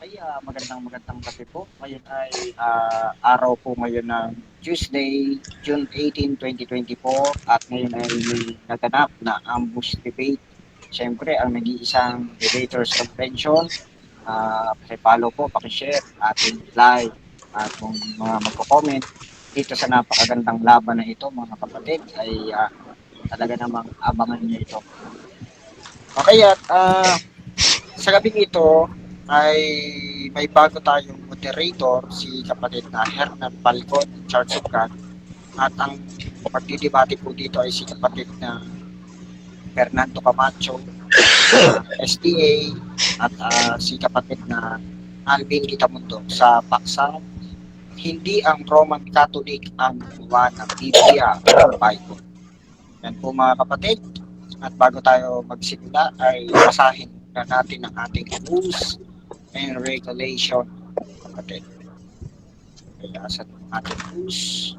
Okay, magandang gabi po. Ngayon ay araw po ngayon ng Tuesday, June 18, 2024 at ngayon ay may naganap na ambush debate. Siyempre, ang nag-iisang debaters convention, paki-follow po, paki-share ating live at kung mga magko-comment dito sa napakagandang laban na ito mga kapatid ay talaga namang abangan niyo ito. Okay, at sa gabing ito ay may bago tayong moderator, si kapatid na Hernan Palcon, in charge of God. At ang magdidebate po dito ay si kapatid na Fernando Camacho, STA, at si kapatid na Alvin Quitamundo sa paksa. Hindi ang Roman Catholic ang gumawa ng Biblia o Bible. Yan po mga kapatid. At bago tayo magsimula ay basahin na natin ang ating rules and regulation, kapatid. Kaya sa ating rules,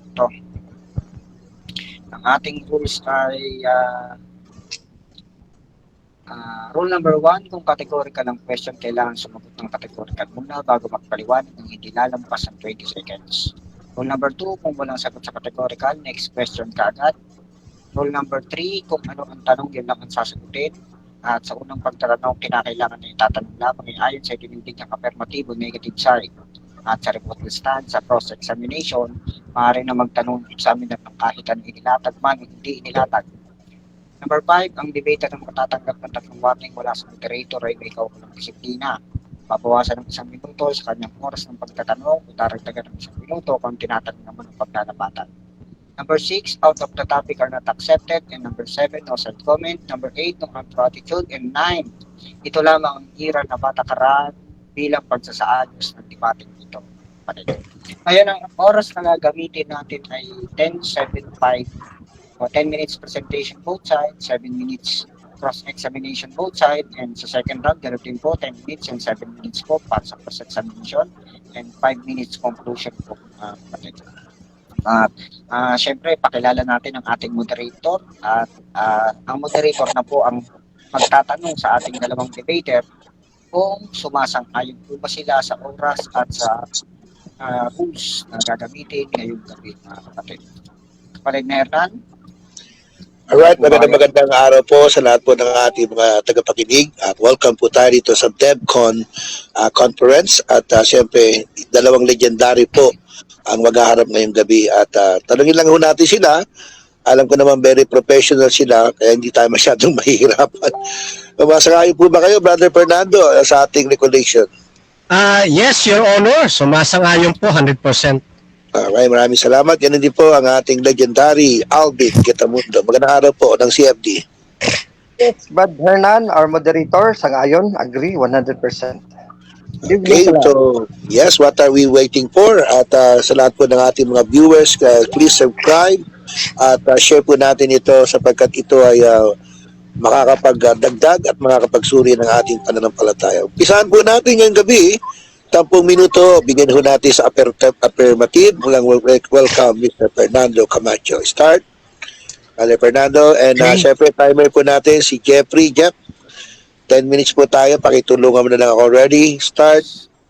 ito. Ang ating rules ay rule number 1, kung categorical ang question, kailangan sumagot ng categorical muna bago magpaliwanag ng hindi lalampas ng 20 seconds. Rule number 2, kung walang sagot sa categorical, next question ka agad. Rule number 3, kung ano ang tanong, yun lang ang sasagutin. At sa unang pagtatanong, kinakailangan na itatanong lamang ay ayon sa itinibig ng affirmative o negative side. At sa rebuttal stand, sa cross-examination, maaari na magtanong sa amin ng kahit ano inilatag man o hindi inilatag. Number 5, ang debater ang matatanggap ng 3 warning mula sa moderator ay may kaukulang disiplina. Pabawasan ng 1 minuto sa kanyang oras ng pagtatanong o daragdagan ng 1 minuto kung tinatanong naman ng paglalapatan. Number 6, out of the topic are not accepted. And number 7, no self-comment. Number 8, no attitude. And 9, ito lamang ang hira na patakaran bilang pagsasaayos ng debating ito. Ngayon, ang oras na gagamitin natin ay 10:75 o 10 minutes presentation both sides, 7 minutes cross-examination both sides, and sa second round, ganoon din po, 10 minutes and 7 minutes po para sa cross-examination, and 5 minutes conclusion po. At syempre, pakilala natin ang ating moderator at ang moderator na po ang magtatanong sa ating dalawang debater kung sumasang-ayon po ba sila sa oras at sa rules na gagamitin ngayong gabi, mga kapatid. Kapatid na Hernan? Alright, magandang araw po sa lahat po ng ating mga tagapakinig at welcome po tayo dito sa DevCon conference at siyempre dalawang legendary po ang maghaharap ngayong gabi at tanungin lang ho natin sila. Alam ko naman very professional sila kaya hindi tayo masyadong mahihirapan. Sumasang-ayon po ba kayo, Brother Fernando, sa ating recollection? Yes, Your Honor. Sumasang-ayon po 100%. Okay, maraming salamat. Yan din po ang ating legendary Alvin Quitamundo. Magandang araw po ng CFD. Yes, Brad Hernan, our moderator, sang-ayon, agree 100%. Okay, so yes, what are we waiting for? At sa lahat po ng ating mga viewers, please subscribe at share po natin ito sapagkat ito ay makakapagdagdag at makakapagsuri ng ating pananampalataya. Umpisahan po natin ngayong gabi, 10 minuto, bigyan ho natin sa affirmative. Welcome, Mr. Fernando Camacho. Start. Brother Fernando, and syempre timer po natin si Jeffrey. Jeff, 10 minutes po tayo. Pakitulungan mo na lang ako. Ready? Start.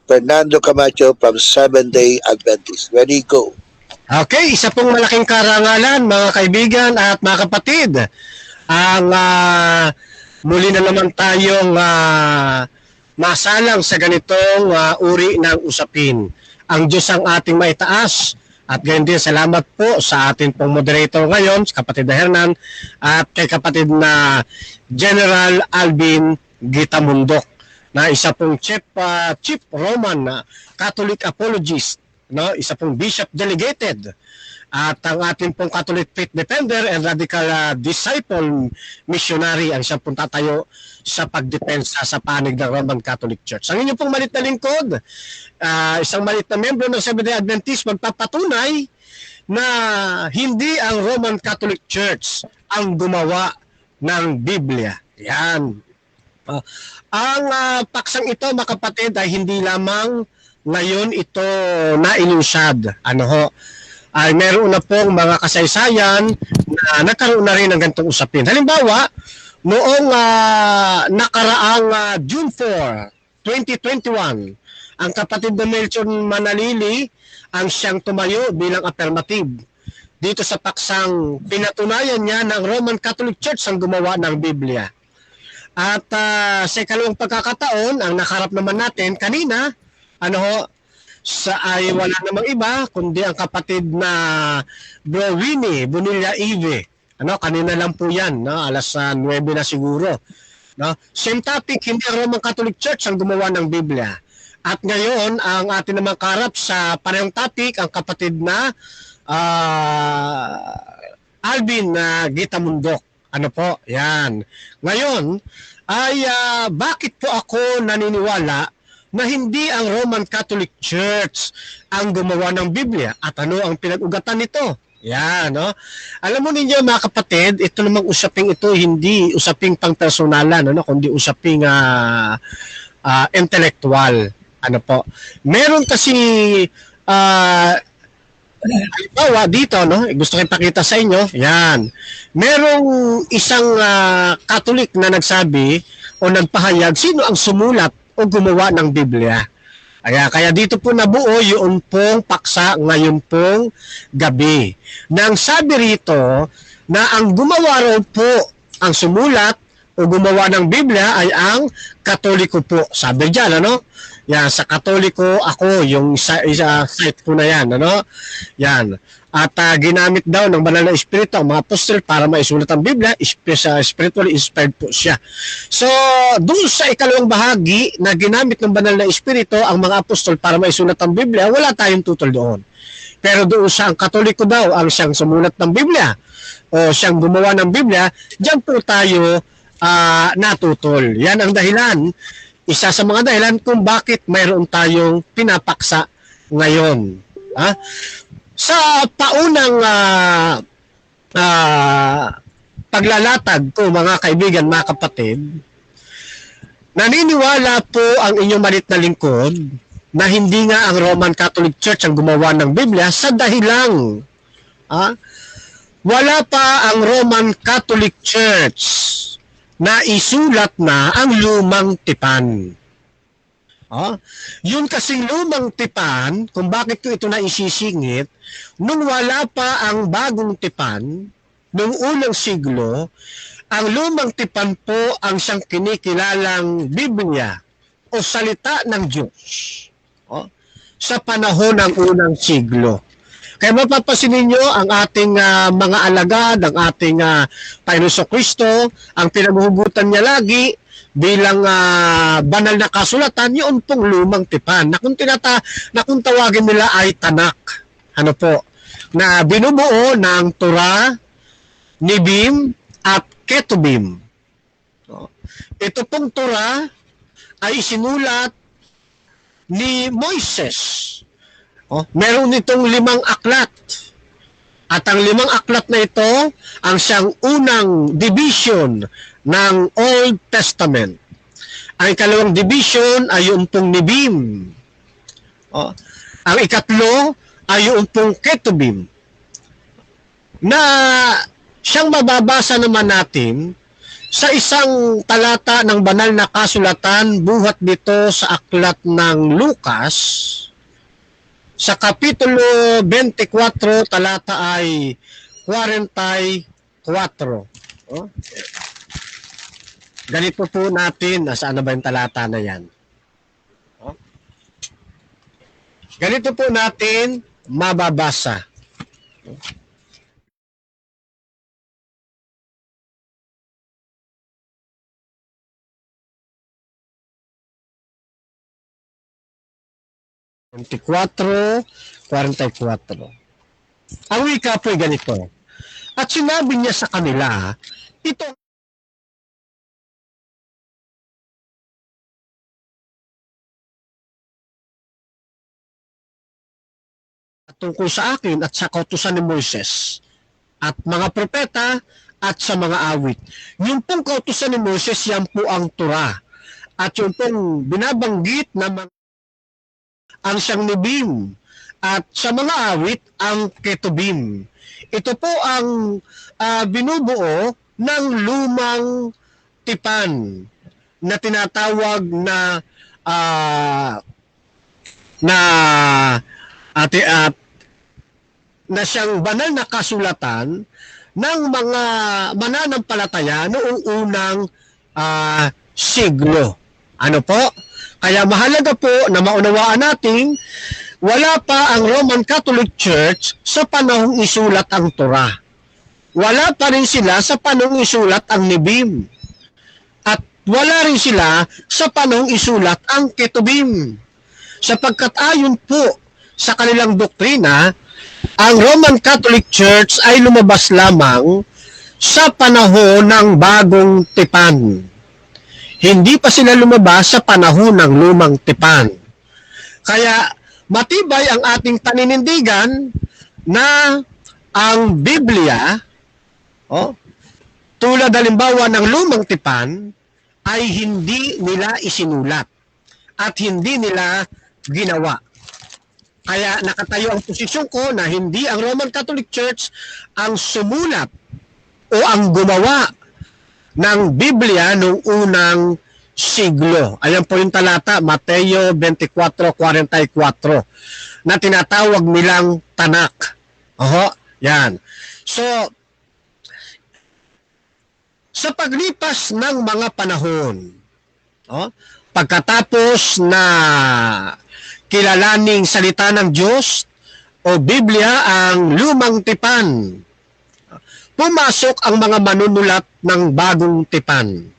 Fernando Camacho from 7-Day Adventist. Ready? Go. Okay, isa pong malaking karangalan, mga kaibigan at mga kapatid. Ang muli na naman tayong masalang sa ganitong uri ng usapin. Ang Diyos ang ating maitaas. At gayon din, salamat po sa ating pong moderator ngayon, kapatid na Hernan, at kay kapatid na General Alvin Quitamundo, na isa pong Chief Roman Catholic Apologist, no? Isa pong Bishop Delegated, at ang ating pong Catholic Faith Defender and Radical Disciple Missionary ang siyang pong tatayo sa pagdepensa sa panig ng Roman Catholic Church. Ang inyong pong malit na lingkod, isang malit na membro ng Seventh-day Adventist, magpapatunay na hindi ang Roman Catholic Church ang gumawa ng Biblia. Yan. Ang paksang ito, mga kapatid, ay hindi lamang ngayon ito nailunsad. Ay meron na pong mga kasaysayan na nagkaroon na rin ng ganitong usapin. Halimbawa, noong nakaraang June 4, 2021. Ang kapatid na Melchor Manalili ang siyang tumayo bilang affirmative. Dito sa paksang pinatunayan niya ng Roman Catholic Church ang gumawa ng Biblia. At sa ikalawang pagkakataon, ang nakarap naman natin kanina, ay wala namang iba kundi ang kapatid na Bro Winnie Bonilla Eve. Kanina lang po yan, alas 9 na siguro. Same topic, hindi ang Roman Catholic Church ang gumawa ng Biblia. At ngayon, ang atin naman karap sa parehong topic, ang kapatid na Alvin Gita Mundok. Yan. Ngayon, ay bakit po ako naniniwala na hindi ang Roman Catholic Church ang gumawa ng Biblia? At ano ang pinag-ugatan nito? Yan, Alam mo ninyo mga kapatid, ito namang usaping ito, hindi usaping pang-personalan, kundi usaping intellectual. Meron kasi halimbawa dito, gusto ko ipakita sa inyo, yan. Merong isang Catholic na nagsabi o nagpahayag sino ang sumulat o gumawa ng Biblia. Kaya dito po nabuo yung pong paksa ngayon pong gabi. Nang sabi rito na ang gumawa raw po, ang sumulat o gumawa ng Biblia ay ang Katoliko po. Sabi dyan, Yan, sa Katoliko ako, yung site ko na yan, Yan. At ginamit daw ng banal na espiritu ang mga apostol para maisulat ang Biblia, spiritually inspired po siya. So, doon sa ikalawang bahagi na ginamit ng banal na espiritu ang mga apostol para maisulat ang Biblia, wala tayong tutol doon. Pero doon sa ang Katoliko daw ang siyang sumulat ng Biblia o siyang gumawa ng Biblia, diyan po tayo natutol. Yan ang dahilan. Isa sa mga dahilan kung bakit mayroon tayong pinapaksa ngayon. Sa paunang paglalatag ko mga kaibigan, mga kapatid, naniniwala po ang inyong malit na lingkod na hindi nga ang Roman Catholic Church ang gumawa ng Biblia sa dahilang wala pa ang Roman Catholic Church na isulat na ang lumang tipan. Yun kasing lumang tipan, kung bakit ko ito na isisingit, nung wala pa ang bagong tipan, nung unang siglo, ang lumang tipan po ang siyang kinikilalang Biblia o salita ng Diyos sa panahon ng unang siglo. Kaya mapapasin ninyo ang ating mga alagad, ang ating Panginoon Kristo, ang pinaghuhugutan niya lagi bilang banal na kasulatan, yun pong lumang tipan. Na kung tawagin nila ay Tanak. Na binubuo ng Torah, Nibim, at Ketubim. Ito pong Torah ay isinulat ni Moises. Meron itong 5 aklat. At ang 5 aklat na ito, ang siyang unang division ng Old Testament. Ang ikalawang division ay yung pong Nibim. Ang ikatlo ay yung pong Ketubim. Na siyang mababasa naman natin sa isang talata ng banal na kasulatan buhat dito sa aklat ng Lucas. Sa Kapitulo 24, talata ay 44. Ganito po natin, saan na ba yung talata na yan? Ganito po natin mababasa. Ang wika po ay ganito. At sinabi niya sa kanila, ito tungkol sa akin at sa kautusan ni Moises at mga propeta at sa mga awit. Yung pong kautusan ni Moises, yan po ang Torah. At yung pong binabanggit na ang siyang Nibim at sa mga awit ang Ketubim. Ito po ang binubuo ng lumang tipan na tinatawag na ah, na ati at na siyang banal na kasulatan ng mga mananampalataya noong unang siglo. Ano po? Kaya mahalaga po na maunawaan natin wala pa ang Roman Catholic Church sa panahong isulat ang Torah. Wala pa rin sila sa panahong isulat ang Nibim. At wala rin sila sa panahong isulat ang Ketubim. Sapagkat ayon po sa kanilang doktrina, ang Roman Catholic Church ay lumabas lamang sa panahon ng bagong tipan. Hindi pa sila lumabas sa panahon ng lumang tipan. Kaya matibay ang ating paninindigan na ang Biblia, tulad halimbawa ng lumang tipan, ay hindi nila isinulat at hindi nila ginawa. Kaya nakatayo ang posisyon ko na hindi ang Roman Catholic Church ang sumulat o ang gumawa ng Biblia noong unang siglo. Ayan po yung talata, Mateo 24:44, na tinatawag nilang Tanak. Yan. So, sa paglipas ng mga panahon, pagkatapos na kilalaning salita ng Diyos o Biblia ang lumang tipan, pumasok ang mga manunulat ng bagong tipan.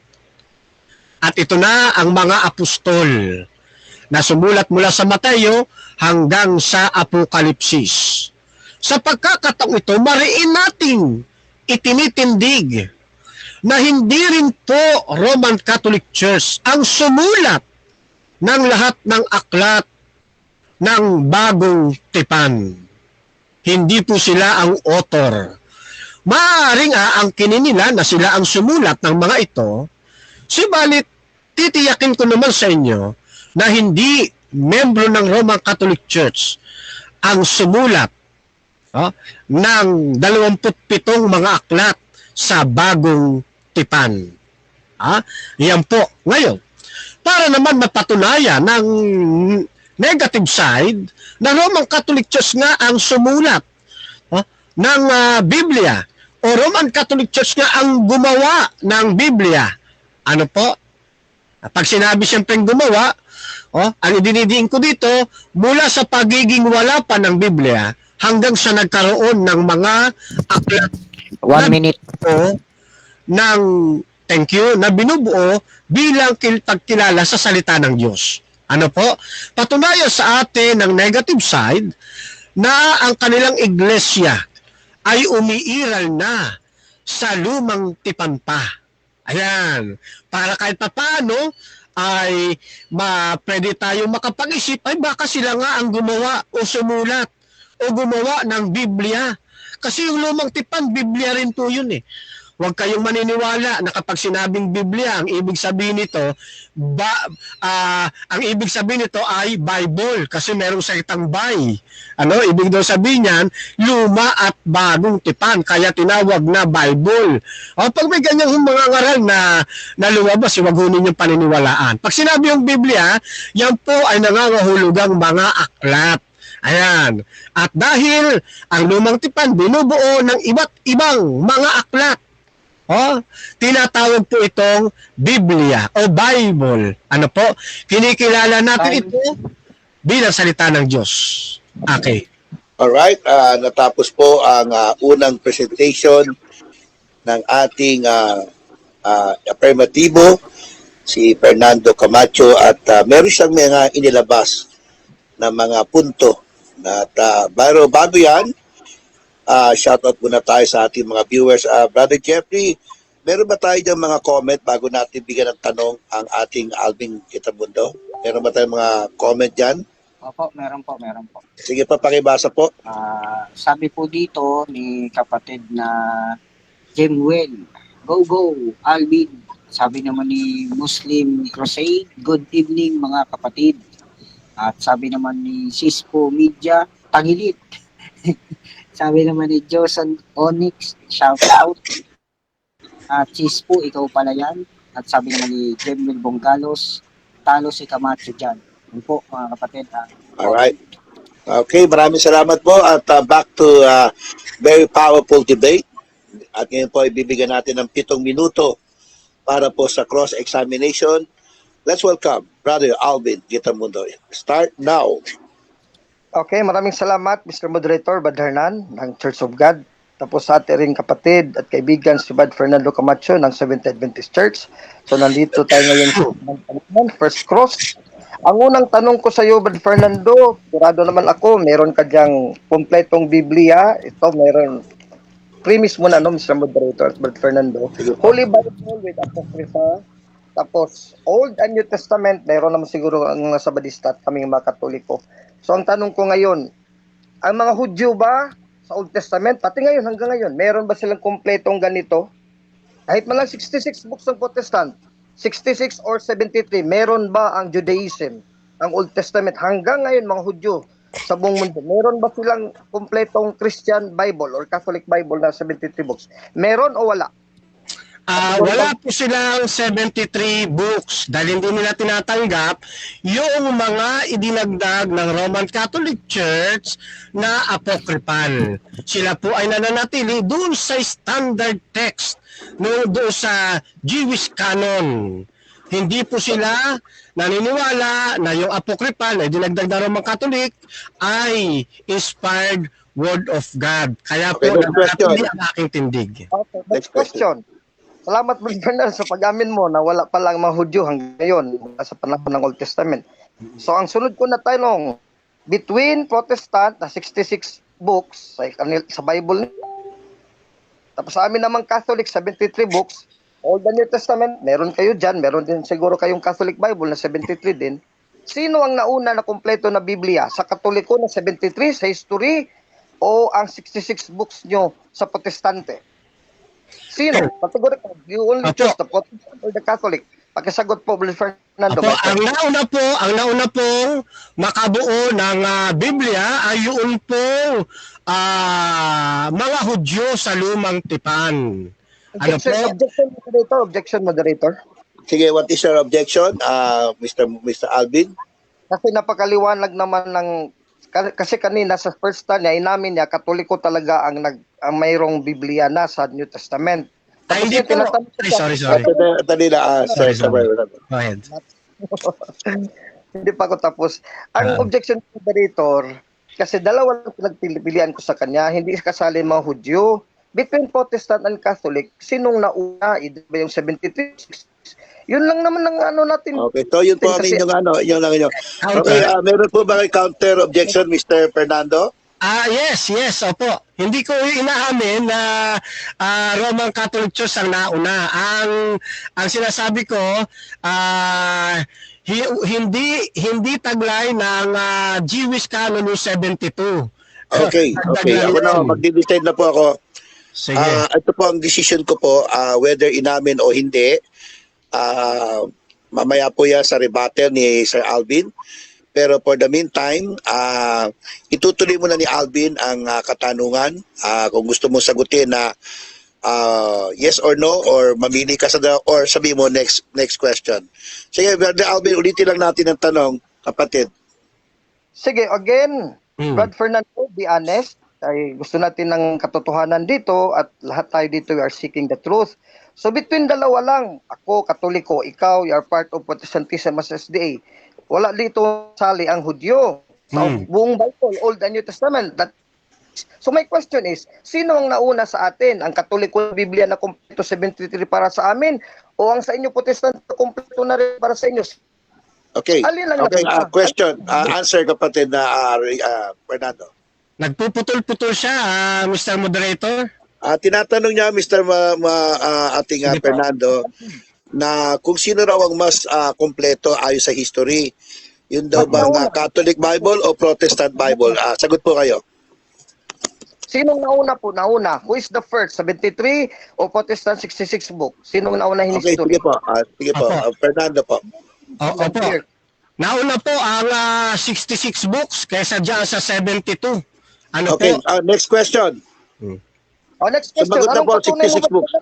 At ito na ang mga apostol na sumulat mula sa Mateo hanggang sa Apokalipsis. Sa pagkakataong ito, mariin nating itinitindig na hindi rin po Roman Catholic Church ang sumulat ng lahat ng aklat ng bagong tipan. Hindi po sila ang author. Maaaring ang kininila na sila ang sumulat ng mga ito, subalit titiyakin ko naman sa inyo na hindi membro ng Roman Catholic Church ang sumulat ng 27 mga aklat sa bagong tipan. Yan po. Ngayon, para naman mapatunayan ng negative side, na Roman Catholic Church nga ang sumulat ng Biblia, o Roman Catholic Church nga ang gumawa ng Biblia. Ano po? Pag sinabi siyempre gumawa, ang idinidiin ko dito, mula sa pagiging wala pa ng Biblia hanggang sa nagkaroon ng mga aklat 1 minute. ng thank you, na binubuo bilang pagkilala sa salita ng Diyos. Ano po? Patunayan sa atin ng negative side na ang kanilang iglesia ay umiiral na sa lumang tipan pa. Ayan. Para kahit papaano ay pwede tayong makapag-isip, ay baka sila nga ang gumawa o sumulat o gumawa ng Biblia. Kasi yung lumang tipan, Biblia rin po yun eh. Huwag kayong maniniwala na kapag sinabing Biblia, ang ibig sabihin nito, ang ibig sabihin nito ay Bible, kasi merong salitang bay. Ibig daw sabihin niyan, luma at bagong tipan, kaya tinawag na Bible. Pag may ganyang mga ngaral na lumabas, huwag ho ninyong paniniwalaan. Pag sinabi yung Biblia, yan po ay nangangahulugang mga aklat. Ayan. At dahil ang lumang tipan binubuo ng iba't ibang mga aklat, tinatawag po itong Biblia o Bible. Ano po? Kinikilala natin ito bilang salita ng Diyos. Okay. Alright, natapos po ang unang presentation ng ating affirmatibo, si Fernando Camacho, at meron siyang mga inilabas na mga punto. At bago yan, shoutout muna tayo sa ating mga viewers. Brother Jeffrey, meron ba tayo dyan mga comment bago natin bigyan ng tanong ang ating Alvin Kitamundo? Meron ba tayong mga comment dyan? Opo, meron po. Sige pa, pakibasa po. Sabi po dito ni kapatid na Jemwell, go, Alvin. Sabi naman ni Muslim Crusade, good evening mga kapatid. At sabi naman ni Sispo Media, Tangilit. Sabi naman ni Josan Onyx, shout out. At Sispo, ikaw pala yan. At sabi naman ni Jemwell Bongalos, talo si Camacho dyan. Yun po, mga kapatid. Alright. Okay, maraming salamat po at back to very powerful debate. At ngayon po ibibigyan natin ng 7 minuto para po sa cross-examination. Let's welcome Brother Alvin Gitamundoy. Start now. Okay, maraming salamat Mr. Moderator Bad Hernan ng Church of God. Tapos sa ating ring kapatid at kaibigan si Bad Fernando Camacho ng Seventh Adventist Church. So nandito tayo ngayon sa First Cross. Ang unang tanong ko sa iyo, Bad Fernando, sigurado naman ako, meron ka diyang kompletong Biblia. Ito, meron premise muna, no, Mr. Moderator, Bad Fernando. Holy Bible with Apocrypha. Tapos, Old and New Testament, meron naman siguro ang nasa Badista at kaming mga Katoliko. So, ang tanong ko ngayon, ang mga Hudyo ba sa Old Testament, pati ngayon, hanggang ngayon, meron ba silang kompletong ganito? Kahit man lang 66 books ng Protestant, 66 or 73, meron ba ang Judaism, ang Old Testament, hanggang ngayon, mga Hudyo sa buong mundo, meron ba silang kompletong Christian Bible or Catholic Bible na 73 books? Meron o wala? Wala po silang 73 books dahil hindi nila tinatanggap yung mga idinagdag ng Roman Catholic Church na apocryphal. Sila po ay nananatili doon sa standard text, doon sa Jewish canon. Hindi po sila naniniwala na yung apocryphal na dinagdag ng Roman Catholic ay inspired word of God. Kaya po nananatili ang aking tindig. Okay, next question. Salamat, Brother Bernard, sa pag-amin mo na wala pa lang mga Hudyo hanggang ngayon sa panahon ng Old Testament. So, ang sunod ko na tanong, between Protestant na 66 books sa Bible, tapos sa amin namang Catholic, 73 books, Old and New Testament, meron kayo dyan, meron din siguro kayong Catholic Bible na 73 din. Sino ang nauna na kumpleto na Biblia? Sa Katoliko na 73, sa history, o ang 66 books nyo sa Protestante? Sino? Categorical. You only choose the Protestant or the Catholic. Pakisagot po, Brother Fernando. Apo, ang nauna pong makabuo ng Biblia ay yun po mga Hudyo sa lumang tipan. Objection, moderator. Sige, what is your objection, Mr. Alvin? Kasi napakaliwanag naman ng kasi kanina sa first time niya, inamin niya, Katoliko talaga ang mayroong Biblia na sa New Testament. Ay, hindi po. Sorry. Dali na, Sorry. Sir. Go ahead. Hindi pa ako tapos. Ang objection ng moderator, kasi dalawa lang pinagpilian ko sa kanya, hindi kasali mga Hudyo. Between Protestant and Catholic, sinong nauna? Ba yung 73? Yun lang naman ang natin. Okay, so yun po ang inyong lang. Okay, meron po ba counter objection, Mr. Fernando? Yes, opo. Hindi ko inaamin na Roman Catholic Church ang nauna. Ang sinasabi ko, hindi taglay ng Jewish canon yung 72. Okay. Ako na, magdi-decide na po ako. Sige. Ito po ang decision ko po, whether inamin o hindi. Mamaya po yan sa rebuttal ni Sir Alvin. Pero for the meantime, itutuloy muna ni Alvin ang katanungan. Kung gusto mo sagutin na yes or no, or mamili ka or sabi mo next question. Sige, Brother Alvin, ulitin lang natin ang tanong, kapatid. Sige, again, Brad Fernando, be honest. Ay, gusto natin ng katotohanan dito at lahat tayo dito we are seeking the truth. So between dalawa lang, ako, Katoliko, ikaw, you are part of Protestantism as SDA. Wala dito sali ang Hudyo. Sa buong Bible, Old and New Testament. So my question is, sino ang nauna sa atin? Ang Katoliko Biblia na kompleto 73 para sa amin? O ang sa inyo Protestant na kompleto na rin para sa inyo? Okay, question. Answer, kapatid na Fernando. Nagpuputol-putol siya, Mr. Moderator. Tinatanong niya, Mr. Ating Fernando, na kung sino raw ang mas kompleto ayon sa history. Yun daw bang Catholic Bible o Protestant Bible? Sagot po kayo. Sinong nauna po? Nauna. Who is the first? 73 o Protestant 66 book? Sinong nauna in history? Sige po. Fernando po. Opo. Nauna po ang 66 books kaysa dyan sa 72. Okay, next question. Next question. Sumagot na po, 66 books.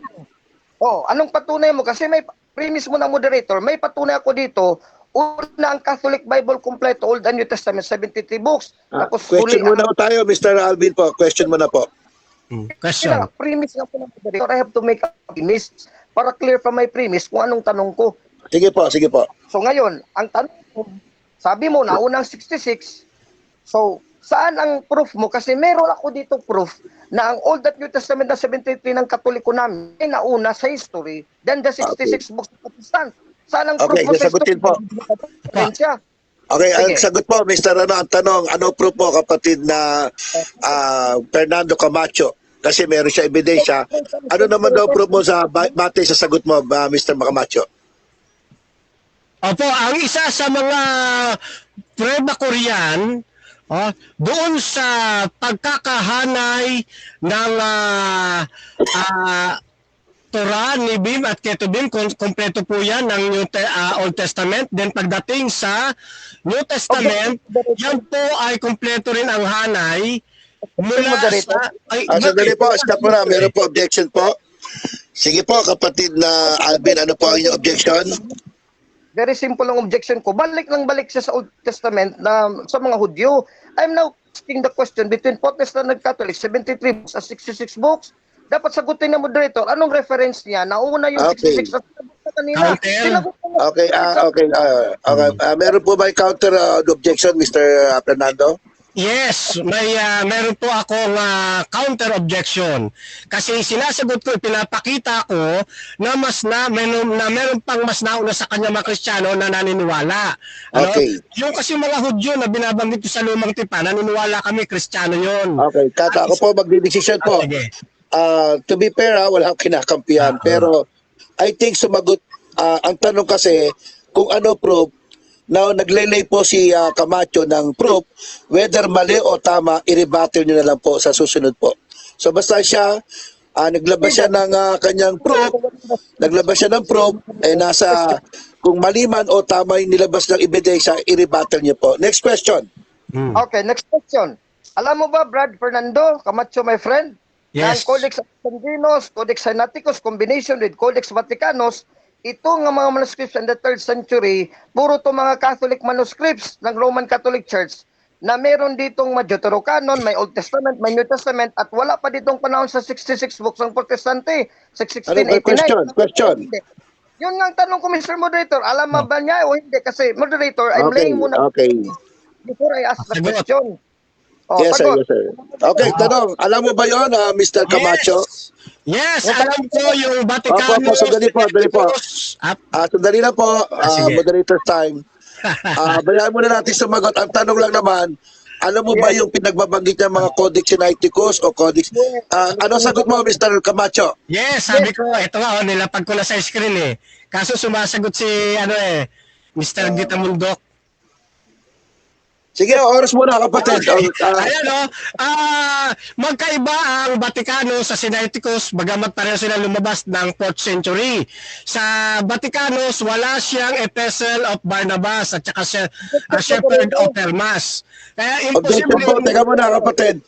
Anong patunay mo? Kasi may premise mo ng moderator, may patunay ako dito, una ang Catholic Bible kompleto, Old and New Testament, 73 books. Tapos Question muna po tayo, Mr. Alvin po. Question muna po. Question. Premise nga po ng moderator, I have to make a premise para clear pa my premise kung anong tanong ko. Sige po, sige po. So ngayon, ang tanong ko, sabi mo na unang 66, so saan ang proof mo? Kasi meron ako dito proof na ang Old at New Testament na 73 ng Katoliko namin ay nauna sa history than the 66 books of Protestant. Saan ang proof Okay, mo sa sagutin po. Diferensya? Okay, ang Sige. sagot po, Mr. Ang tanong, ano proof po kapatid na Fernando Camacho? Kasi meron siya ebidensya. Ano naman daw proof mo sa bate sa sagot mo, Mr. Camacho? Opo, ang isa sa mga prueba ko riyan, doon sa pagkakahanay ng Torah ni Bim at Ketubim, kompleto po yan ng Old Testament. Then pagdating sa New Testament, yan po ay kompleto rin ang hanay mula sa... Sandali po, stop mo na. Meron po objection po. Sige po, kapatid na Alvin, ano po ang inyong objection? Very simple ang objection ko. Balik siya sa Old Testament na sa mga Hudyo. I'm now asking the question between Protestant and Catholic, 73 books at 66 books. Dapat sagutin ng moderator, anong reference niya? Nauna yung Okay. 66 na kanina. Counter. Sinagot ko na. Okay, okay. Meron po ba counter objection, Mr. Fernando? Yes, meron po akong counter objection. Kasi sinasagot ko, pinapakita ko na meron pang mas nauna sa kanya mga Kristiyano na naniniwala. Okay. Yung kasi mga Hudyo na binabanggit ko sa Lumang Tipan, naniniwala kami Kristiyano yun. Okay, ako po magdidesisyon po. Sige. To be fair, wala akong kinakampihan. Pero I think sumagot, ang tanong kasi, kung ano proof, na naglelay po si Camacho ng proof, whether mali o tama, i-rebuttal nyo na lang po sa susunod po. So basta siya, naglabas siya ng kanyang proof, nasa, kung mali man o tama yung nilabas ng ebidensya, i-rebuttal nyo po. Next question. Okay, next question. Alam mo ba, Brad Fernando Camacho, my friend, na ang Yes. Codex Alexandrinos, Codex Sinaiticus, combination with Codex Vaticanus, ito nga mga manuscripts in the 3rd century, puro to mga Catholic manuscripts ng Roman Catholic Church na meron ditong may Deuterocanon, may Old Testament, may New Testament, at wala pa ditong panahon sa 66 books ng Protestante, sa Ano ba 1689. question? Yun nga ang tanong ko, Mr. Moderator, alam mo ba niya o hindi? Kasi, Moderator, I'm laying muna Okay. before I ask the Sagot. question. Oh, Yes, sir, sagot. yes, sir. Okay, tanong. Alam mo ba yun, Mr. Camacho? Yes, alam ko yung Vaticano. Opo, sandali po. Sandali na po, Sige. moderator's time. Bayaan muna natin sumagot. Ang tanong lang naman, alam mo ba yung pinagbabanggit ng mga Codex Sinaiticus o Codex... ano sagot mo, Mr. Camacho? Yes, sabi ko, ito nga, nilapag ko na sa screen eh. Kaso sumasagot si, Mr. Gitamundok. Sige, oras muna, kapatid. Ayan magkaiba ang Vaticano sa Sinaiticus, bagamat pareho sila lumabas ng 4th century. Sa Vaticanus, wala siyang Epistle of Barnabas at saka Shepherd of Hermas. Kaya Objection imposible. po. Teka muna, kapatid.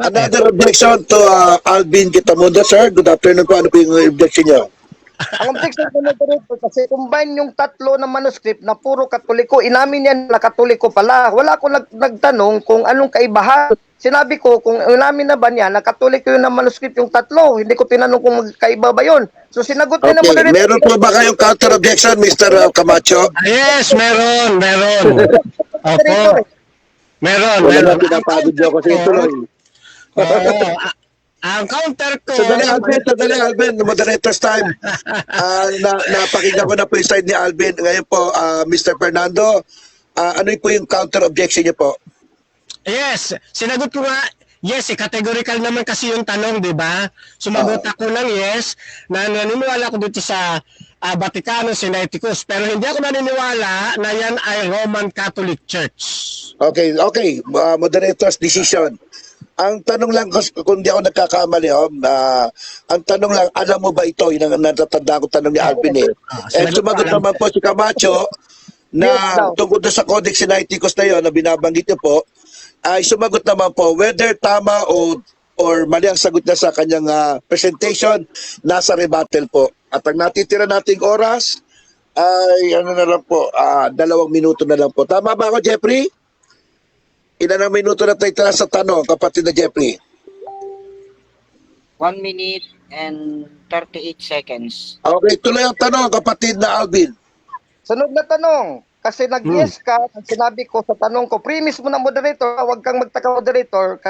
Another objection to Alvin Gitamunda, sir. Good afternoon po. Ano po yung objection niyo? Ang objection ko moderator kasi combine yung tatlo na manuscript na puro Katoliko, inamin yan na Katoliko pala. Wala ko nagtanong kung anong kaibahan. Sinabi ko kung inamin na ba niya na Katoliko yun na manuscript yung tatlo. Hindi ko tinanong kung magkaiba ba yun. So sinagot niya na Okay, moderator. meron po ba kayong counter objection, Mr. Camacho? Yes, meron. Opo. Meron. Wala na pinapagod niyo kasi tuloy. Oo. Ang counter ko... Sandali, Alvin. Moderator's time. Napakinggan ko na po yung side ni Alvin. Ngayon po, Mr. Fernando, ano po yung counter objection niyo po? Yes, sinagot ko nga, yes, categorical naman kasi yung tanong, di ba? Sumagot ako ng yes, na naniniwala ko dito sa Vaticano, Sinaiticus, pero hindi ako naniniwala na yan ay Roman Catholic Church. Okay. Moderator's decision. Ang tanong lang, kung di ako nagkakamali, ang tanong lang, alam mo ba ito? Yung natatanda ko tanong ni Alvin eh. Sumagot naman po si Camacho na tungkol sa Codex Sinaiticus na yun, na binabanggit niyo po, ay sumagot naman po, whether tama or mali ang sagot niya sa kanyang presentation, nasa rebuttal po. At ang natitira nating oras Ay, ano na lang po, 2 minuto na lang po. Tama ba ako, Jeffrey? Ilan ang minuto na tayo tira sa tanong, kapatid na Jeffrey? 1 minute and 38 seconds. Okay, tuloy ang tanong, kapatid na Alvin. Sunod na tanong. Kasi nag-yes ka, ang sinabi ko sa tanong ko, premise mo na moderator, huwag kang magtaka moderator.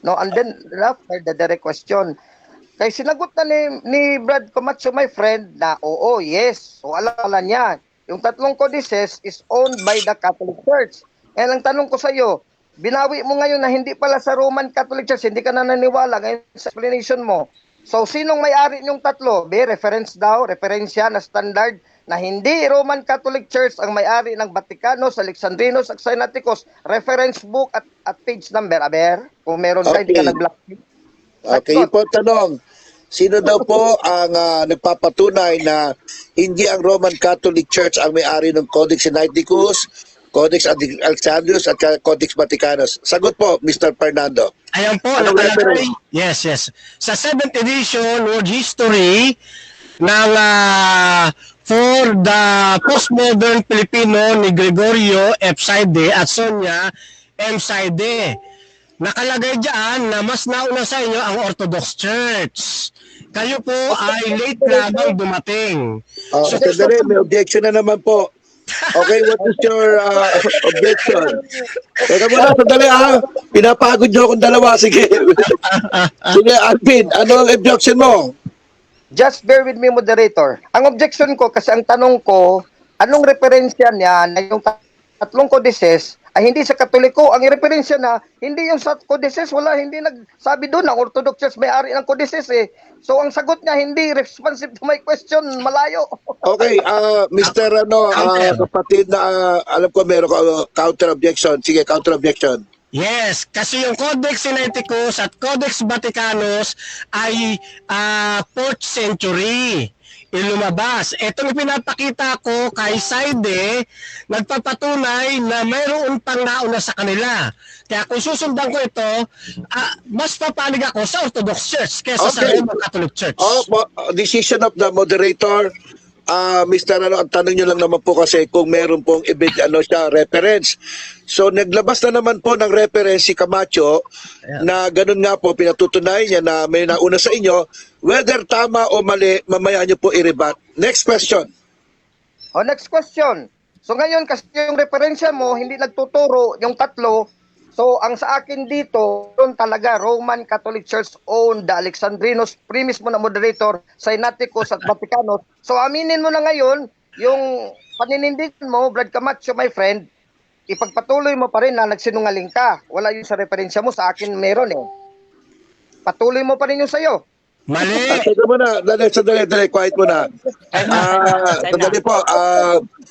No, and then after the direct question. Kaya sinagot na ni Brad Camacho, my friend, na oo, yes. So alam niya, yung 3 codices is owned by the Catholic Church. And ang tanong ko sa iyo, binawi mo ngayon na hindi pala sa Roman Catholic Church, hindi ka na naniwala ngayon sa explanation mo. So sinong may-ari niyong 3? Reference daw, referensya na standard na hindi Roman Catholic Church ang may-ari ng Vaticanos, Alexandrinos, at Sinaiticus. Reference book at page number, aber? Kung meron ka, hindi ka Okay. nag-block. Okay, yun po ang tanong. Sino daw po ang nagpapatunay na hindi ang Roman Catholic Church ang may-ari ng Codex Sinaiticus, Codex Alexandrinus at Codex Vaticanus? Sagot po, Mr. Fernando. Ayan po, Anong nakalagay. reference? Yes. Sa 7th edition, World History ng for the postmodern Filipino ni Gregorio F. Saide at Sonia M. Saide. Nakalagay dyan na mas nauna sa inyo ang Orthodox Church. Kayo po ay late lamang dumating. Sandali, may objection na naman po. Okay, what is your objection? Teka muna, sandali pinapagod nyo akong dalawa. Sige. Sige, Alvin, ano ang objection mo? Just bear with me, moderator. Ang objection ko, kasi ang tanong ko, anong referensya niya na yung 3 codices ay hindi sa Katoliko? Ang referensya na, hindi yung sa codices, hindi nagsabi doon, ang Orthodox Church may-ari ng codices eh. So ang sagot niya, hindi responsive to my question, malayo. Okay, Mr. Kapatid na alam ko meron ka counter objection. Sige, counter objection. Yes, kasi yung Codex Sinaiticus at Codex Vaticanus ay 4th century ilumabas. Itong pinapakita ko kay Saide, nagpapatunay na mayroon pang nauna sa kanila. Kaya kung susundan ko ito, mas papanig ako sa Orthodox Church kaysa sa Okay. Roman Catholic Church. Decision of the moderator. Mr. ang tanong nyo lang naman po kasi kung meron pong reference. So naglabas na naman po ng reference si Camacho na ganun nga po pinatutunay niya na may nauna sa inyo. Whether tama o mali, mamaya nyo po i-rebut. Next question. Next question. So ngayon, kasi yung referensya mo, hindi nagtuturo yung 3. So ang sa akin dito, yun talaga, Roman Catholic Church owned the Alexandrinos, premise mo na moderator, Sinaiticus at Vaticanos. So aminin mo na ngayon, yung paninindigan mo, Brad Camacho, my friend, ipagpatuloy mo pa rin na nagsinungaling ka. Wala yung sa referensya mo, sa akin meron eh. Patuloy mo pa rin yung sa'yo. Mali! Sandali muna. Sandali. Quiet muna. Sandali po.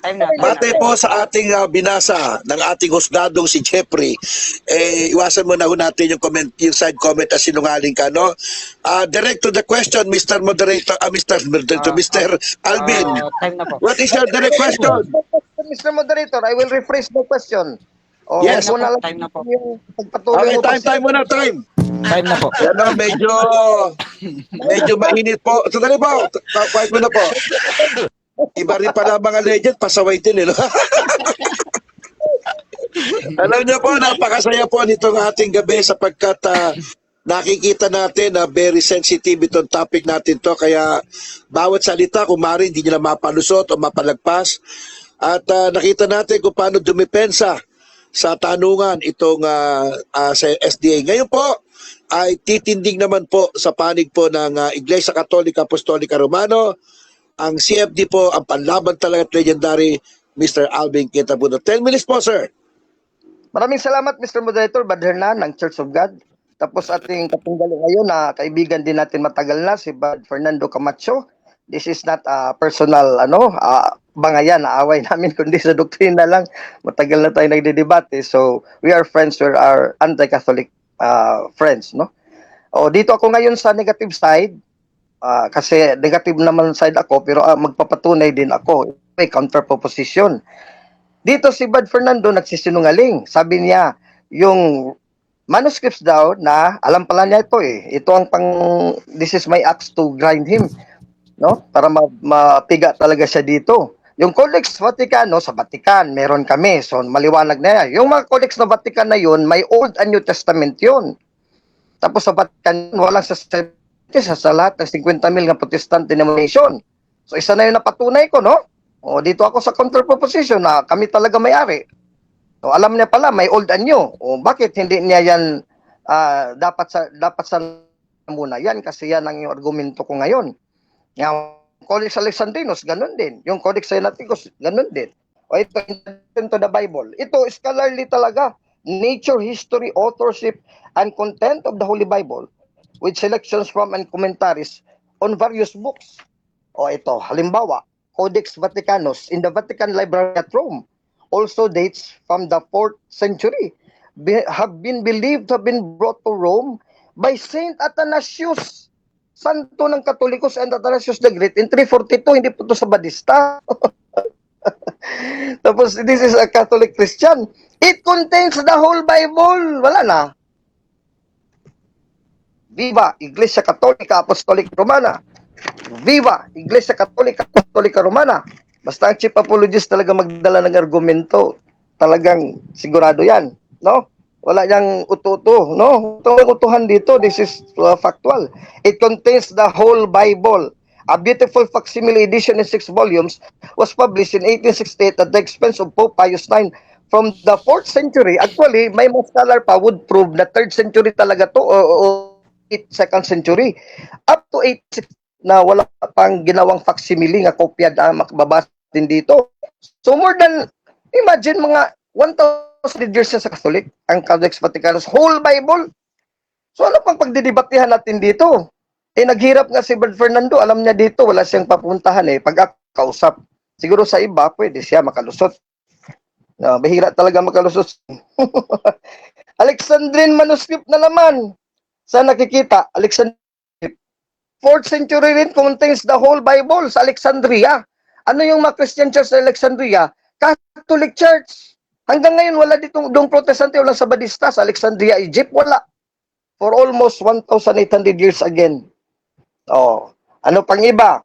Time na. Batay po sa ating binasa ng ating husgadong si Jeffrey, iwasan mo na ho natin yung comment, yung side comment na sinungaling ka, no? Direct to the question, Mr. Moderator, Mr. Alvin. Time na po. What is your direct question? Mr. Moderator, I will rephrase the question. Yes. Huwag mo na lang Time na po. yung pagpatuloy Okay, mo pa time muna, time. Time na po. Yan o, medyo mainit po. Sandali po, quiet mo na po. Iba rin pala mga legend, pasaway din, no? Alam niyo po, napakasaya po nitong ating gabi sapagkat nakikita natin na very sensitive itong topic natin to. Kaya bawat salita, kung maaari, hindi nila mapalusot o mapalagpas. At nakita natin kung paano dumipensa sa tanungan itong sa SDA. Ngayon po ay titindig naman po sa panig po ng Iglesia Katolika Apostolika Romano, ang CFD po, ang panlaban talaga at legendary Mr. Alvin Quintabuno. 10 minutes po, sir. Maraming salamat, Mr. Moderator, Brad Hernan ng Church of God. Tapos ating katunggali ngayon na kaibigan din natin matagal na, si Brad Fernando Camacho. This is not a personal bangayan na away namin, kundi sa doktrina lang. Matagal na tayo nagdidebate. So, we are friends, we are anti-Catholic friends, no? Dito ako ngayon sa negative side, kasi negative naman side ako, pero magpapatunay din ako. May counter proposition. Dito si Brad Fernando nagsisinungaling. Sabi niya, yung manuscripts daw na, alam pala niya ito eh. Ito ang this is my axe to grind him. no? Para mapiga talaga siya dito. Yung Codex Vaticano sa Vatican, meron kami. So maliwanag na yan. Yung mga Codex na Vatican na yun, may Old and New Testament yun. Tapos sa Vatican, walang sa lahat ng 50,000 na Protestant denomination. So isa na yun na patunay ko, no? O dito ako sa counterproposition na kami talaga may-ari. So alam niya pala may Old and New. O bakit hindi niya yan dapat sa muna yan kasi yan ang yung argumento ko ngayon. Yung Codex Alexandrinus, ganun din. Yung Codex Sinaiticus, ganun din. O ito, into the Bible. Ito, scholarly talaga. Nature, history, authorship, and content of the Holy Bible with selections from and commentaries on various books. O ito, halimbawa, Codex Vaticanus in the Vatican Library at Rome also dates from the 4th century. Have been believed to have been brought to Rome by Saint Athanasius, santo ng Katolikos and Athanasius the Great in 342, hindi po ito sa Badista. Tapos, this is a Catholic Christian. It contains the whole Bible. Wala na. Viva Iglesia Católica Apostolic Romana. Viva Iglesia Católica Apostolica Romana. Basta ang chief apologist talaga magdala ng argumento. Talagang sigurado yan. No? Wala niyang uto-uto, no? Ito ang utuhan dito, this is factual. It contains the whole Bible. A beautiful facsimile edition in 6 volumes was published in 1868 at the expense of Pope Pius IX from the 4th century. Actually, may mga scholar pa would prove na 3rd century talaga to o 2nd century. Up to 8 na wala pang ginawang facsimile nga kopya na makababasa din dito. So more than, imagine mga 1,000 years sa Catholic, ang Codex Vaticanus, whole Bible. So ano pang pagdidebatehan natin dito? Naghirap nga si Brad Fernando, alam niya dito, wala siyang papuntahan pag kausap. Siguro sa iba, pwede siya makalusot. Bahira talaga makalusot. Alexandrine manuscript na naman. Sa nakikita, Alexandrine 4th century rin contains the whole Bible sa Alexandria. Ano yung mga Christian church sa Alexandria? Catholic Church. Hanggang ngayon, wala ditong protestante, wala sa Badista, sa Alexandria, Egypt, wala. For almost 1,800 years again. Oh, ano pang iba?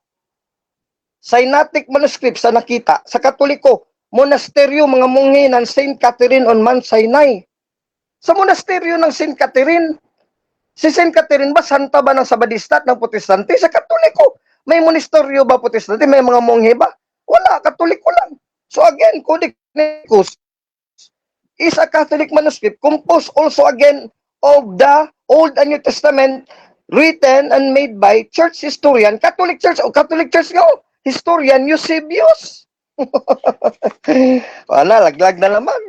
Sinaitic manuscript sa nakita, sa Katoliko, monasteryo, mga munghi ng Saint Catherine on Mount Sinai. Sa monasteryo ng Saint Catherine, si Saint Catherine ba, santa ba ng Sabadista at ng Protestante? Sa Katoliko, may monasteryo ba Protestante? May mga munghi ba? Wala, Katoliko lang. So again, Codex Sinaiticus is a Catholic manuscript composed also again of the Old and New Testament written and made by church historian, Catholic Church nga, historian Eusebius. Wala, laglag na naman.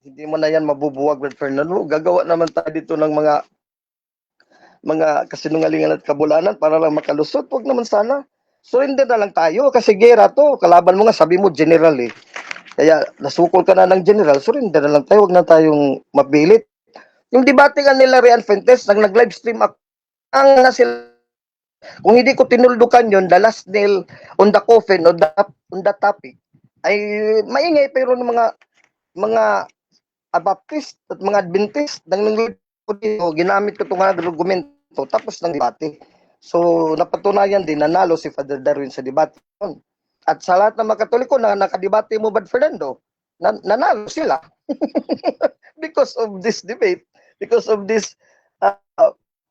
Hindi mo na yan mabubuwag, Brad Fernando. Gagawa naman tayo dito ng mga kasinungalingan at kabulanan para lang makalusot. Huwag naman sana. Surrender na lang tayo kasi gera to. Kalaban mo nga, sabi mo general Kaya nasukol ka na ng general, surrender na lang tayo. Huwag na tayong mabilit. Yung debate nga nila Rian Fuentes, nag-livestream ako. Ang sila, kung hindi ko tinuldukan yun, the last nail on the coffin on the topic, ay maingay pero ng mga Baptist at mga Adventist ginamit ko itong argumento tapos ng debate. So napatunayan din, nanalo si Father Darwin sa debate. At sa lahat ng mga Katoliko na nakadebate mo, Brad Fernando, nanalo sila. Because of this debate, because of this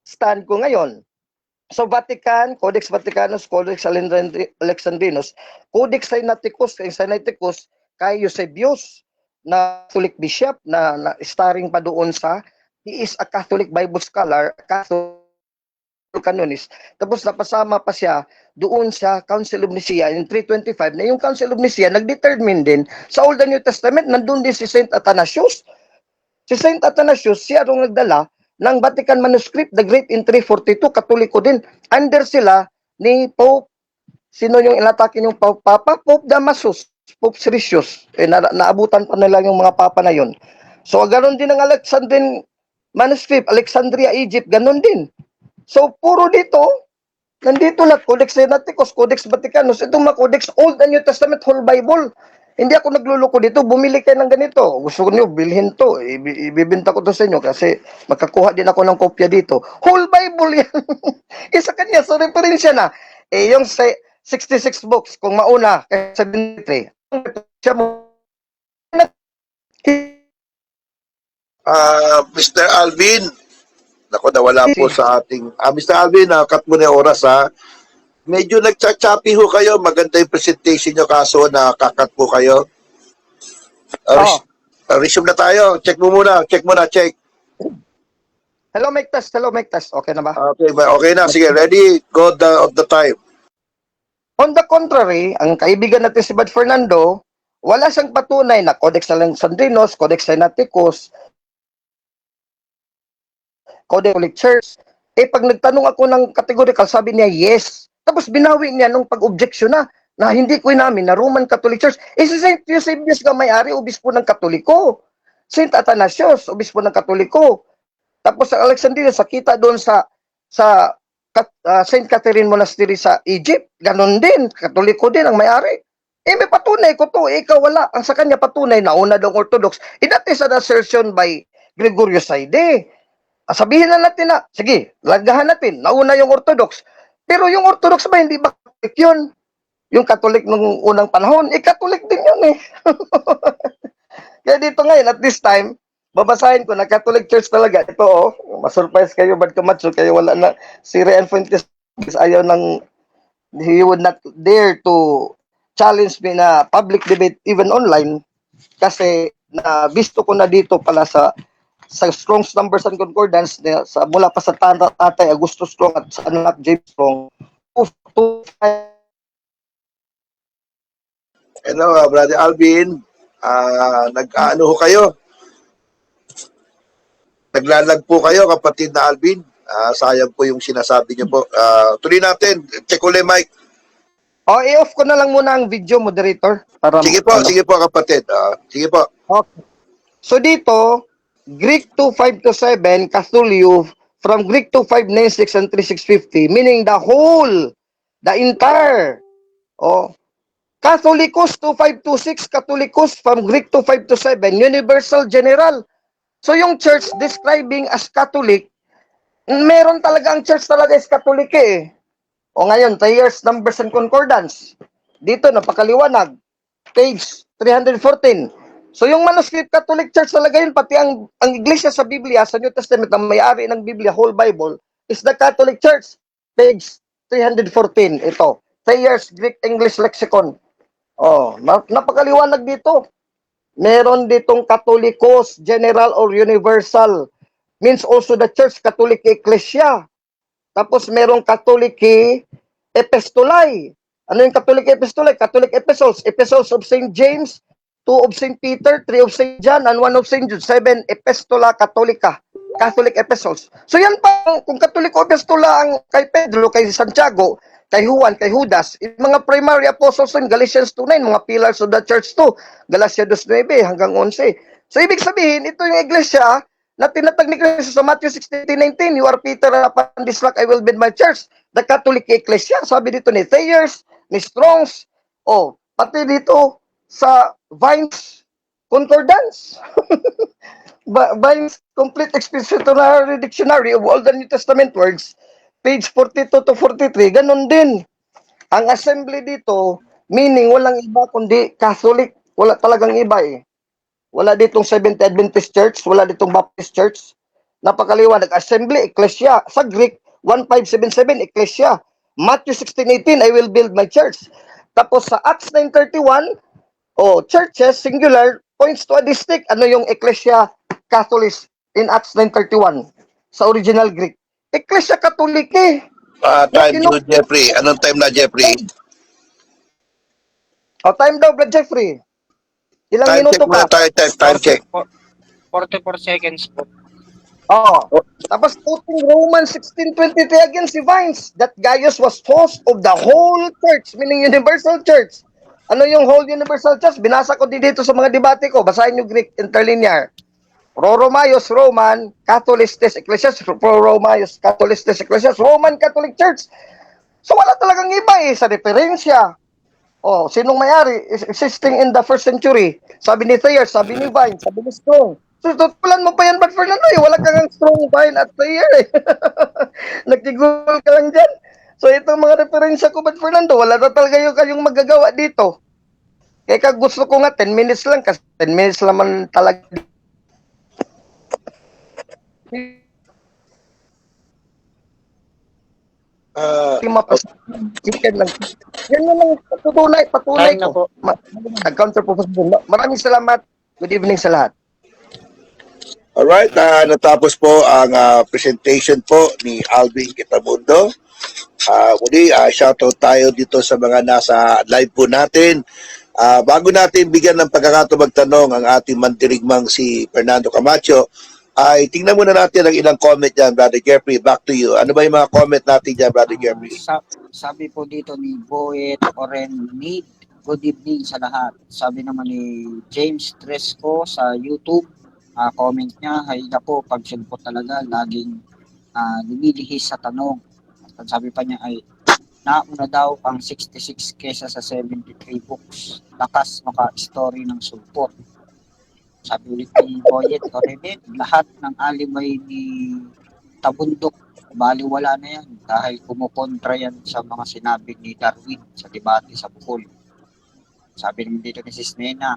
stand ko ngayon. So Vatican, Codex Vaticanus, Codex Alexandrinus, Codex Sinaiticus kay Eusebius na Catholic bishop na starring pa doon sa, he is a Catholic Bible scholar, Catholic canonist. Tapos napasama pa siya doon sa Council of Nicaea in 325 na yung Council of Nicaea nagdetermine din sa Old and New Testament, nandun din si Saint Athanasius. Si Saint Athanasius, siya rong nagdala ng Vatican manuscript, the Great in 342, Katoliko din. Under sila ni Pope, sino yung inatake yung Papa? Pope Damasus, Pope Siricius. Naabutan pa nila yung mga Papa na yun. So, ganoon din ang Alexandrine manuscript, Alexandria, Egypt, ganoon din. So, puro dito, nandito na, Codex Sinaiticus, Codex Vaticanus, itong mga Codex, Old and New Testament, whole Bible. Hindi ako nagluloko dito, bumili kayo ng ganito. Gusto niyo bilhin to, ibibenta ko to sa inyo kasi magkakuha din ako ng kopya dito. Whole Bible yan. Isa kanya, so referensya na. yung 66 books, kung mauna, kaya 73, siya mo, Mr. Alvin, nako nawala po sa ating... Mr. Alvin, cut mo na yung oras ha. Medyo nagchachappy ho kayo. Maganda yung presentation nyo kaso nakakat po kayo. Resume na tayo. Check mo muna. Check. Hello, mic test. Okay na ba? Okay na. Sige, ready? Go of the time. On the contrary, ang kaibigan natin si Bad Fernando, wala siyang patunay na Codex Alexandrinos, Codex Sinaiticus, Codex Catholic Church. Pag nagtanong ako ng categorical, sabi niya yes. Tapos binawi niya nung pag-objection na hindi ko inamin na Roman Catholic Church. Si St. Eusebius nga may-ari, obispo ng Katoliko. St. Athanasius, obispo ng Katoliko. Tapos sa Alexandria, sakita doon sa St. Catherine Monastery sa Egypt. Ganon din, Katoliko din ang may-ari. May patunay ko to, ikaw wala. Ang sa kanya patunay, nauna daw Orthodox. That is an assertion by Gregorio Saide. Sabihin na natin na, sige, lagahan natin, nauna yung Orthodox. Pero yung Orthodox ba, hindi ba Catholic yun? Yung Catholic nung unang panahon, Catholic din yun eh. Kaya dito ngayon, at this time, babasahin ko na Catholic Church talaga. Ito masurprise kayo, Bad Camacho, kayo wala na, si Rian Fuentes, ayaw ng, he would not dare to challenge me na public debate even online kasi na visto ko na dito pala sa Strong's Numbers and Concordance mula pa sa Tatay Augusto Strong at sa anak James Strong. Hello, Brother Alvin. Nag-ano ho kayo? Naglalag po kayo, kapatid na Alvin. Sayang po yung sinasabi niyo po. Tuloy natin. Check ulit, Mike. I-off ko na lang muna ang video, moderator. Para sige po, kapatid. Sige po. Okay. So dito, Greek 2527, Catholic from Greek 2596 and 3650, meaning the whole, the entire. Catholicos 2526, Catholicos from Greek 2527, Universal General. So yung church describing as Catholic, meron talaga ang church talaga is Catholic eh. Ngayon, Thayer's Numbers and Concordance. Dito, napakaliwanag. Page 314. So yung manuscript Catholic Church talaga yun, pati ang iglesia sa Biblia, sa New Testament, ang may-ari ng Biblia, whole Bible, is the Catholic Church. Page 314, ito. Thayer's Greek English Lexicon. Napakaliwanag dito. Meron ditong Catholicos, General or Universal. Means also the Church Catholic Ecclesia. Tapos merong Catholic Epistolae. Ano yung Catholic Epistolae? Catholic Epistles. Epistles of St. James, 2 of St. Peter, 3 of St. John, and 1 of St. Jude. 7 Epistola Catholica. Catholic Epistles. So yan pa, kung Catholic Epistola ang kay Pedro, kay Santiago, kay Juan, kay Judas, mga primary apostles in Galatians 2:9, mga pillars of the church 2, Galatia 2:9 hanggang 11. So ibig sabihin, ito yung iglesia na tinatag ni Cristo sa Matthew 16:19, you are Peter, and upon this rock I will build my church. The Catholic Ecclesia, sabi dito ni Thayers, ni Strongs, pati dito sa Vine's Concordance. Vine's Complete Expository Dictionary of all the New Testament words, page 42 to 43, ganun din. Ang assembly dito, meaning walang iba kundi Catholic, wala talagang iba eh. Wala ditong Seventh Adventist Church, wala ditong Baptist Church. Napakaliwanag. Assembly, Ecclesia. Sa Greek, 1577, Ecclesia. Matthew 16:18, I will build my church. Tapos sa Acts 9:31, churches, singular, points to a distinct. Ano yung Ecclesia Catholic in Acts 9:31? Sa original Greek. Ecclesia Catholic eh. Time to Jeffrey. Anong time na, Jeffrey? Time daw, Brad Jeffrey. Ilang Time minuto check pa? muna, time check. 44 seconds po. Tapos quoting Romans 16:23 again si Vines, that Gaius was host of the whole church, meaning universal church. Ano yung whole universal church? Binasa ko din dito sa mga debate ko. Basahin nyo Greek interlinear. Pro-Romaios, Roman, Catholistes, Ecclesias, Pro-Romaios, Catholistes, Ecclesias, Roman Catholic Church. So wala talagang iba sa referensya. Sinong may-ari? Existing in the first century. Sabi ni Thayer, sabi ni Vine, sabi ni Strong. So, tutulan mo pa yan, Bad Fernando, wala kang Strong, Vine, at Thayer eh. Nag-google ka lang dyan. So itong mga referensya ko, Bad Fernando, wala na talaga kayong magagawa dito. Kaya gusto ko nga 10 minutes lang kasi 10 minutes naman talaga. Chicken lang. Yan lang patunay Time na ko. po. Counter proposal. Maraming salamat. Good evening sa lahat. Alright, natapos po ang presentation po ni Alvin Kitamundo. Muli, shoutout tayo dito sa mga nasa live po natin. Bago natin bigyan ng pagkakataon magtanong ang ating mandirigmang si Fernando Camacho, ay tingnan muna natin ang ilang comment dyan, Brother Jeffrey. Back to you. Ano ba yung mga comment natin dyan, Brother Jeffrey? Sabi po dito ni Boyet Oren Mead, good evening sa lahat. Sabi naman ni James Tresco sa YouTube, comment niya, hay po, pagsulpot talaga, laging lumilihis sa tanong. At sabi pa niya ay, nauna daw ang 66 kesa sa 73 books. Lakas maka-story ng sulpot. Sabi ulit ni Boyet Oremet, lahat ng alimay ni Tabundok, baliwala na yan dahil kumukontra yan sa mga sinabi ni Darwin sa debate sa Bukol. Sabi naman dito ni Sis Nena,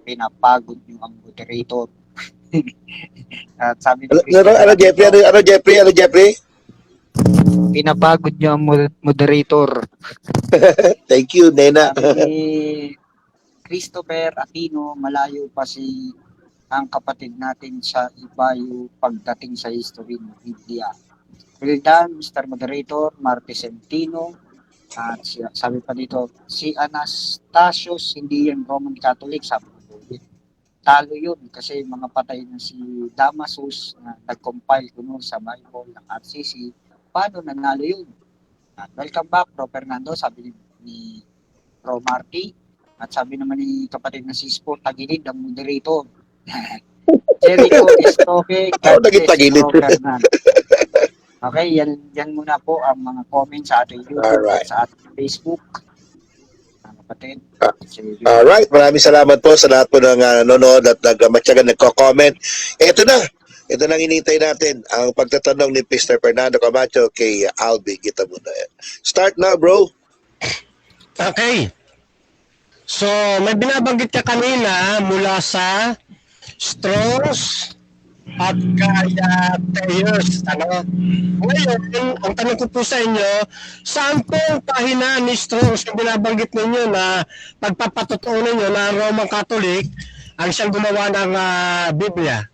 pinapagod yung ang moderator. At sabi ni Ano, Jeffrey? Pinapagod niyo ang moderator. Thank you, Nena. Sabi ni Christopher Aquino, malayo pa ang kapatid natin sa iba yung pagdating sa history ng Biblia. Well done, Mr. Moderator, Marty Centino. At sabi pa dito, si Anastasios, hindi yan Roman Catholic, sabi ko. Talo yun kasi mga patay na si Damasus na nag-compile kuno sa Bible ng RCC. Paano nanalo yun? At welcome back, Pro Fernando, sabi ni Pro Marty. At sabi naman ni kapatid na si Spo, tagilid ang moderator. Jericho Estoque, God bless, Pro Fernando. Okay, yan muna po ang mga comments sa ating YouTube at sa ating Facebook. Kapatid. Alright, maraming salamat po sa lahat po ng nanonood at nagmatyagan nagko-comment. Ito na ang inintay natin, ang pagtatanong ni Mr. Fernando Camacho kay Alvin Kitamundo. Start na, bro. Okay. So, may binabanggit ka kanina mula sa Strauss at kaya Thayers. Ngayon, ang tanong ko po sa inyo, saan pong pahina ni Strauss yung binabanggit ninyo na pagpapatotoo ninyo na Roman Catholic ang siyang gumawa ng Biblia?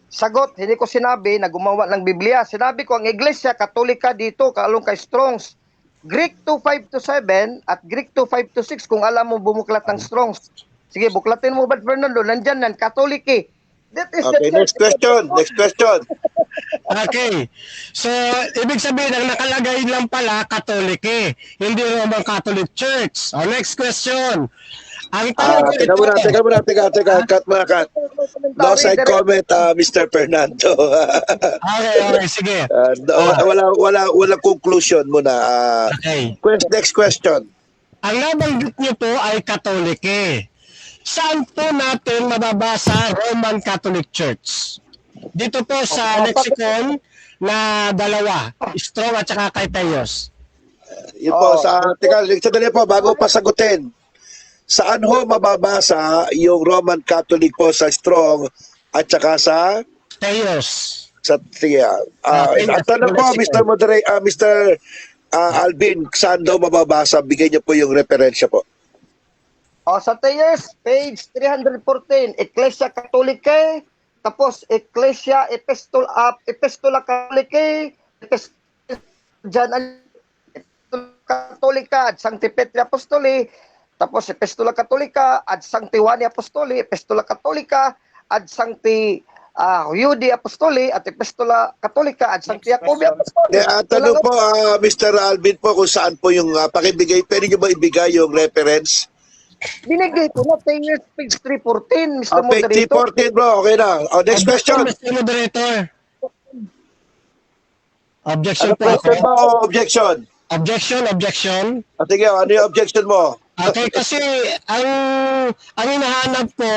Sagot, hindi ko sinabi na gumawa ng Biblia. Sinabi ko, ang Iglesia Katolika dito, kaalong kay Strong's, Greek 2:5-7 at Greek 2:5-6, kung alam mo bumuklat ng Strong's. Sige, buklatin mo, Bad Fernando, nandyan nan, Katoliki. That is Okay, next question. Okay. So, ibig sabihin, ang nakalagay lang pala, Katoliki, hindi Roman Catholic Church. O, next question. Ang tanong ko Teka muna, cut. No side comment, Mr. Fernando. Okay, sige. Wala conclusion muna. Okay. Next question. Ang nabanggit niyo po ay Katolike. Saan po natin mababasa Roman Catholic Church? Dito po sa lexicon na dalawa, Strong at saka kay Teos. Yun po, sandali po, bago pa sagutin. Saan ho mababasa yung Roman Catholic po sa Strong at saka sa Teos? Sa Tia. Ang tanong po, Mr. Alvin, saan daw mababasa? Bigay niyo po yung referensya po. Sa Thayers, page 314, Ecclesia Catholicae, tapos Ecclesia Epistola Catholicae, Catholica at Sancti Petri Apostoli, tapos Epistola Catholica ad Sancti Juani Apostoli, Epistola Catholica ad Sancti Judi Apostoli at Epistola Catholica ad Sancti Jacobi Apostoli. Tanong po, Mr. Alvin po, kung saan po yung pakibigay, pwede nyo ba ibigay yung reference? Binigay ko na Thayers, page 314, Mr. Page Moderator. 314, bro. Okay na. Next question. Mr. Moderator. Objection Ano po ako. question mo o objection? Objection. Sige, ano yung objection mo? Okay, kasi ang hinahanap ko,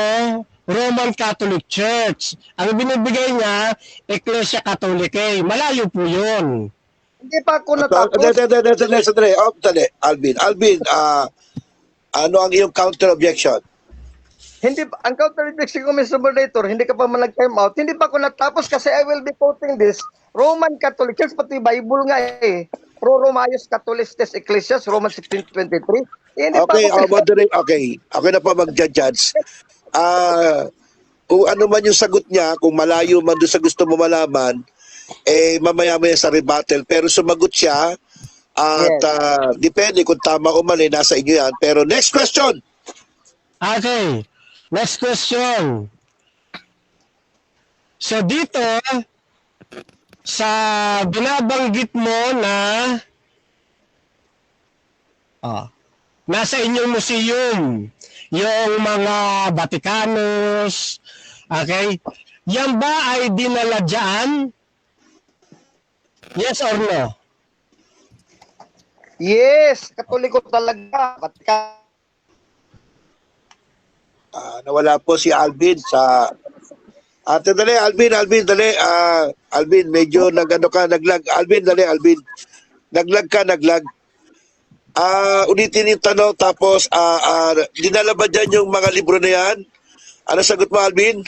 Roman Catholic Church. Ang binibigay niya, Ecclesia Catholicae. Malayo po yun. Hindi pa ako natapos. Sandali. Alvin, ano ang iyong counter objection? Hindi pa, ang counter-objection ko, Mr. Moderator, hindi ka pa man nag-time out. Hindi pa ako natapos kasi I will be quoting this. Roman Catholic Church, pati Bible nga eh. Pro Romaios Catholicos Ecclesias, Romans 16:23. Eh, hindi pa Okay, ako moderate. Okay. Ako na pa mag-judge. Kung ano man yung sagot niya, kung malayo man doon sa gusto mo malaman, mamaya-maya sa rebuttal. Pero sumagot siya at depende kung tama o mali, nasa inyo yan. Pero next question. Okay. Next question. So dito, sa binabanggit mo na nasa inyong museum, yung mga Vaticanos, okay? Yan ba ay dinala dyan? Yes or no? Yes, Katoliko talaga. Nawala po si Alvin sa... dali, Alvin, dali. Alvin, medyo naglag. Alvin. Naglag. Ulitin yung tanong, tapos, dinala ba dyan yung mga libro na yan? Ano sagot mo, Alvin?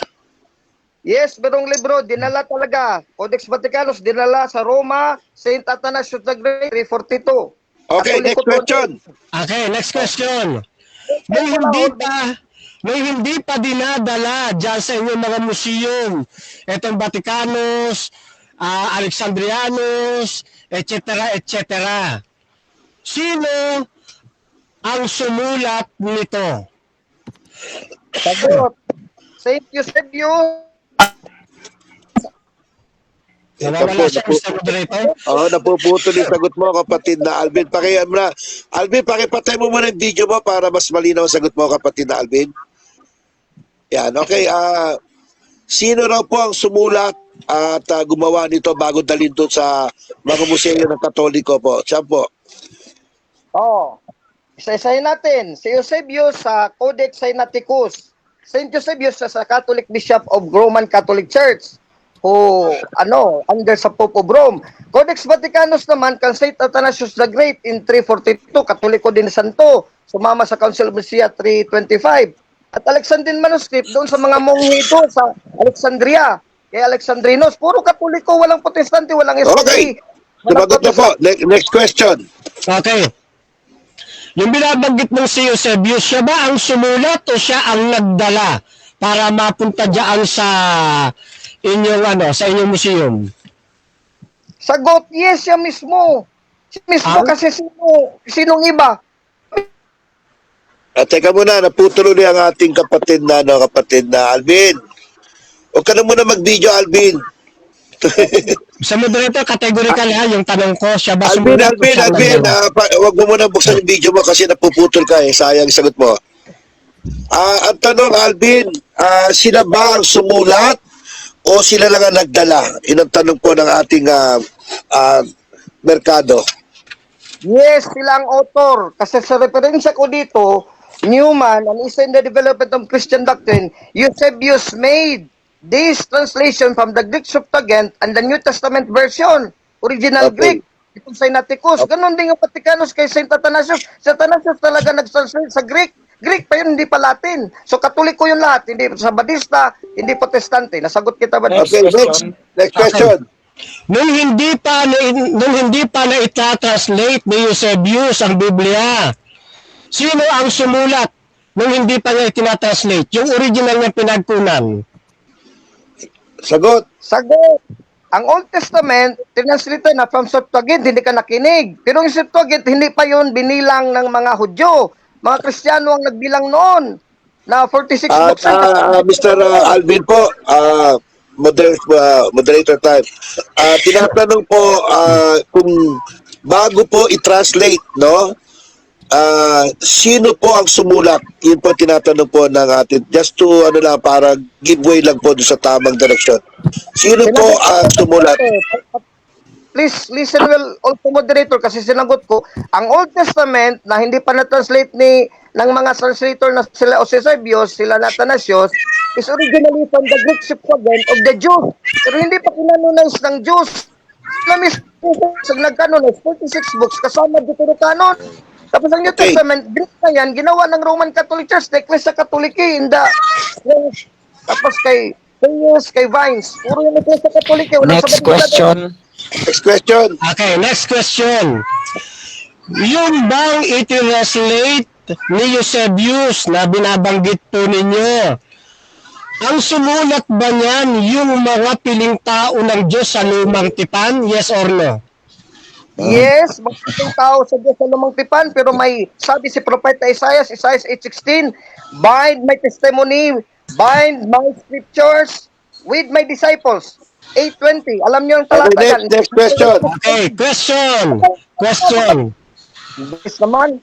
Yes, merong libro, dinala talaga. Codex Vaticanus, dinala sa Roma, St. Athanasius the Great, 342. Okay, next question. Okay, next question. Nung hindi pa dinadala dyan sa inyong mga museum, itong Vaticanos, Alexandrianus, etc. Sino ang sumulat nito? Sagot, St. Eusebius. Nawawala siya, Mr. Moderator? Napuputol yung sagot mo, kapatid na Alvin. Alvin, pakipatay mo muna yung video mo para mas malinaw ang sagot mo, kapatid na Alvin. Yan, okay. Sino raw po ang sumulat at gumawa nito bago dalhin doon sa mga museo ng Katoliko po? Siya po. Isa-isahin natin. Si Eusebius sa Codex Sinaiticus. St. Eusebius sa Catholic Bishop of Roman Catholic Church, who, under sa Pope of Rome. Codex Vaticanus naman, kan St. Athanasius the Great in 342, Katoliko din santo, sumama sa Council of Nicaea 325. At Alexandrine manuscript doon sa mga monghi doon sa Alexandria, kay Alexandrinos, puro Katoliko, walang Protestante, walang Okay. Sumagot na po. Next question. Okay. Yung binabanggit mong si Eusebius, siya ba ang sumulat o siya ang nagdala para mapunta dyan sa inyong sa inyong museum? Sagot, yes, siya mismo. Siya mismo kasi sinong iba? Teka muna, naputuloy ang ating kapatid na Alvin. Huwag ka na muna mag-video, Alvin. Sa moderator, categorical yung tanong ko, siya ba Alvin, sumulat o siya ang nagdala? huwag mo muna buksan yung video mo kasi napuputol ka sayang yung sagot mo. Ang tanong, Alvin, sila ba ang sumulat o sila lang ang nagdala? Yun ang tanong po ng ating merkado. Yes, sila ang author. Kasi sa referensya ko dito, Newman, an essay in the development of Christian doctrine, Eusebius made this translation from the Greek Septuagint and the New Testament version, original Okay. Greek. Itong Sinaiticus. Ganon din yung Vaticanus kay St. Athanasius. Si Athanasius talaga nag-translate sa Greek. Greek pa yun, hindi pa Latin. So, Katoliko yung lahat. Hindi Sabadista, hindi Protestante. Nasagot kita ba? Okay, next question. Nung hindi pa na ita-translate ni Eusebius ang Biblia, sino ang sumulat nung hindi pa niya itinatranslate? Yung original niya pinagkunan. Sagot. Sagot. Ang Old Testament, tinanslate na from Septuagint, hindi ka nakinig. Pero yung Septuagint, hindi pa yun binilang ng mga Hudyo. Mga Kristiyano ang nagbilang noon na 46 books. Mr. Alvin po, moderator time. Tinatanong po kung bago po i-translate, no? Sino po ang sumulat? Yun po tinatanong po ng atin. Just to, para giveaway lang po doon sa tamang direksyon. Sino po ang sumulat? Please listen well, also moderator, kasi sinagot ko, ang Old Testament na hindi pa na-translate ng mga translator na sila Eusebius, sila Athanasius, is originally from the Greek Septuagint of the Jews. Pero hindi pa kinanonize ng Jews. na mismo sa nagkanon 46 books kasama dito ng kanon. Tapos ang New Okay. Testament, Greek na yan, ginawa ng Roman Catholic Church, the Ecclesia Catholici, tapos kay Pius, kay Vines, puro yung Ecclesia Catholici. Walang Next sabad- question. Next question. Okay, next question. Yung bang itinranslate ni Eusebius na binabanggit po ninyo, ang sumulat ba niyan yung mga piling tao ng Diyos sa lumang tipan? Yes or no? Yes, magiging tao sa Diyos sa lumang tipan, pero may sabi si Propeta Isaiah 8:16, bind my testimony, bind my scriptures with my disciples. 8:20, alam niyo ang talata Okay, yan. next question. Okay, question. Yes naman.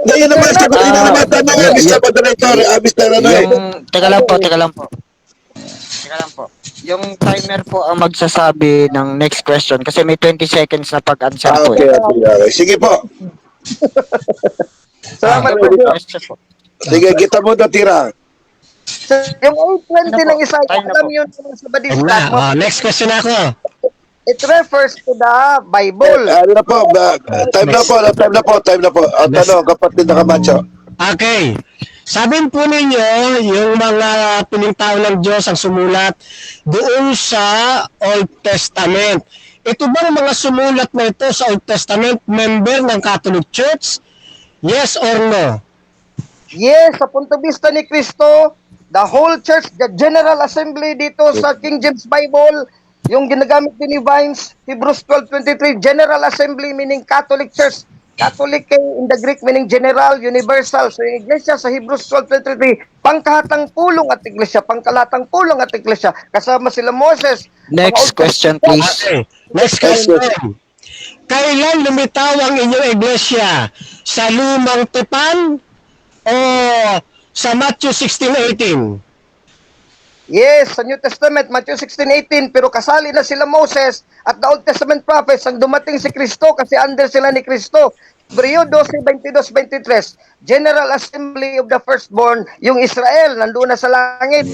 Ngayon naman, sagot nyo naman tanong, Mr. Moderator, Mr. Ranoy. Teka lang po. Yung timer po ang magsasabi ng next question kasi may 20 seconds na pag-answer po. Okay, okay. Sige po. Salamat po. Question po. Sige, kita mo na tira. Yung 8:20 ng Isaiah, Time na alam po. niyo naman sa Ayun Badista, na, next question ako. it refers to the Bible. Ano na po, time na po. Ang tanong, kapatid na Camacho. Okay. Sabihin po ninyo, yung mga piling tao ng Diyos ang sumulat doon sa Old Testament. Ito bang mga sumulat na ito sa Old Testament member ng Catholic Church? Yes or no? Yes, sa punto vista ni Cristo, the whole church, the General Assembly dito sa King James Bible, yung ginagamit din ni Vines, Hebrews 12:23, General Assembly meaning Catholic Church. Catholic in the Greek meaning general, universal. So yung iglesia sa Hebrews 12:23, pangkahatang pulong at iglesia, pangkalatang pulong at iglesia. Kasama sila Moses. Next question, please. Okay. Next question. Kailan lumitaw ang inyong iglesia? Sa lumang tipan o sa Matthew 16:18? Yes, sa New Testament, Matthew 16:18, pero kasali na sila Moses at the Old Testament prophets ang dumating si Kristo kasi under sila ni Kristo. Hebreo 12:22-23, General Assembly of the Firstborn, yung Israel, nandoon na sa langit.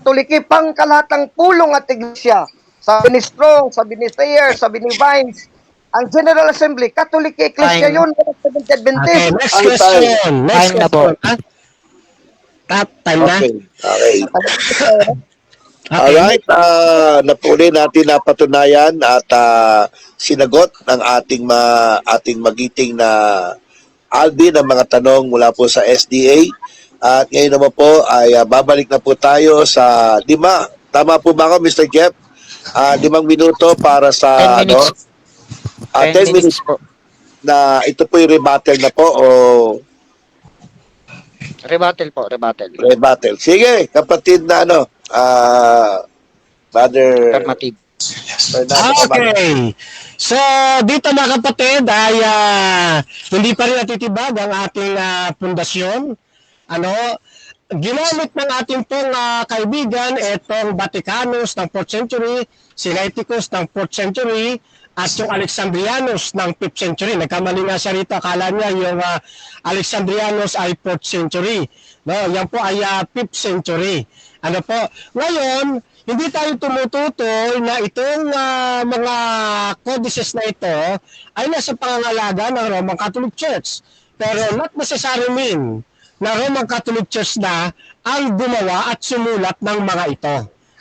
Tuliki pangkalatang pulong at iglesia. Sabi ni Strong, sabi ni Thayer, sabi ni Vines, ang General Assembly, Catholic Ecclesia Time. yun, Seventh Adventist. Okay, next Ang question. Next Time na po. question. Time na? Okay. Alright, napuli natin napatunayan at sinagot ng ating magiting na Alvin ang mga tanong mula po sa SDA. At ngayon naman po ay babalik na po tayo sa 5. Tama po ba ako, Mr. Jeff? 5 minuto para sa 10 minutes. 10 minutes po. na ito po yung rebuttal na po o Rebuttal po, rebuttal. rebuttal. Sige, kapatid na Brother Affirmative. Fernando Camacho. Okay. So, dito mga kapatid ay hindi pa rin natitibag ang ating pundasyon. Ginamit ng ating pong kaibigan itong Vaticanus ng 4th century, Sinaiticus ng 4th century, at yung Alexandrianus ng 5th century. Nagkamali nga siya rito, akala niya yung Alexandrianus ay 4th century. No, yan po ay 5th century. Ngayon, hindi tayo tumututoy na itong mga codices na ito ay nasa pangangalaga ng Roman Catholic Church. Pero not necessarily mean na Roman Catholic Church na ang gumawa at sumulat ng mga ito.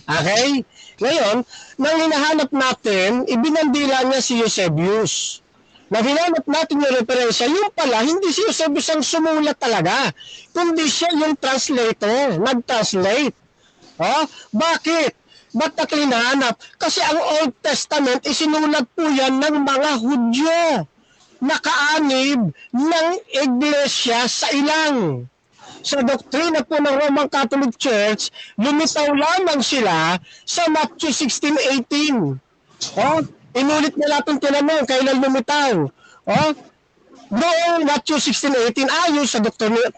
Okay? Ngayon, nang hinahanap natin, ibinandila niya si Eusebius. Nang hinanap natin yung referensya, yung pala, hindi si Eusebius ang sumulat talaga, kundi siya yung translator, nag-translate. Bakit? Ba't natin hinahanap? Kasi ang Old Testament, isinulat po yan ng mga Hudyo. Nakaanib ng iglesia sa ilang. Sa doktrina po ng Roman Catholic Church, lumitaw lamang sila sa Matthew 16:18. Inulit nila itong tinanong, kailan lumitaw? Noong Matthew 16:18, ayon sa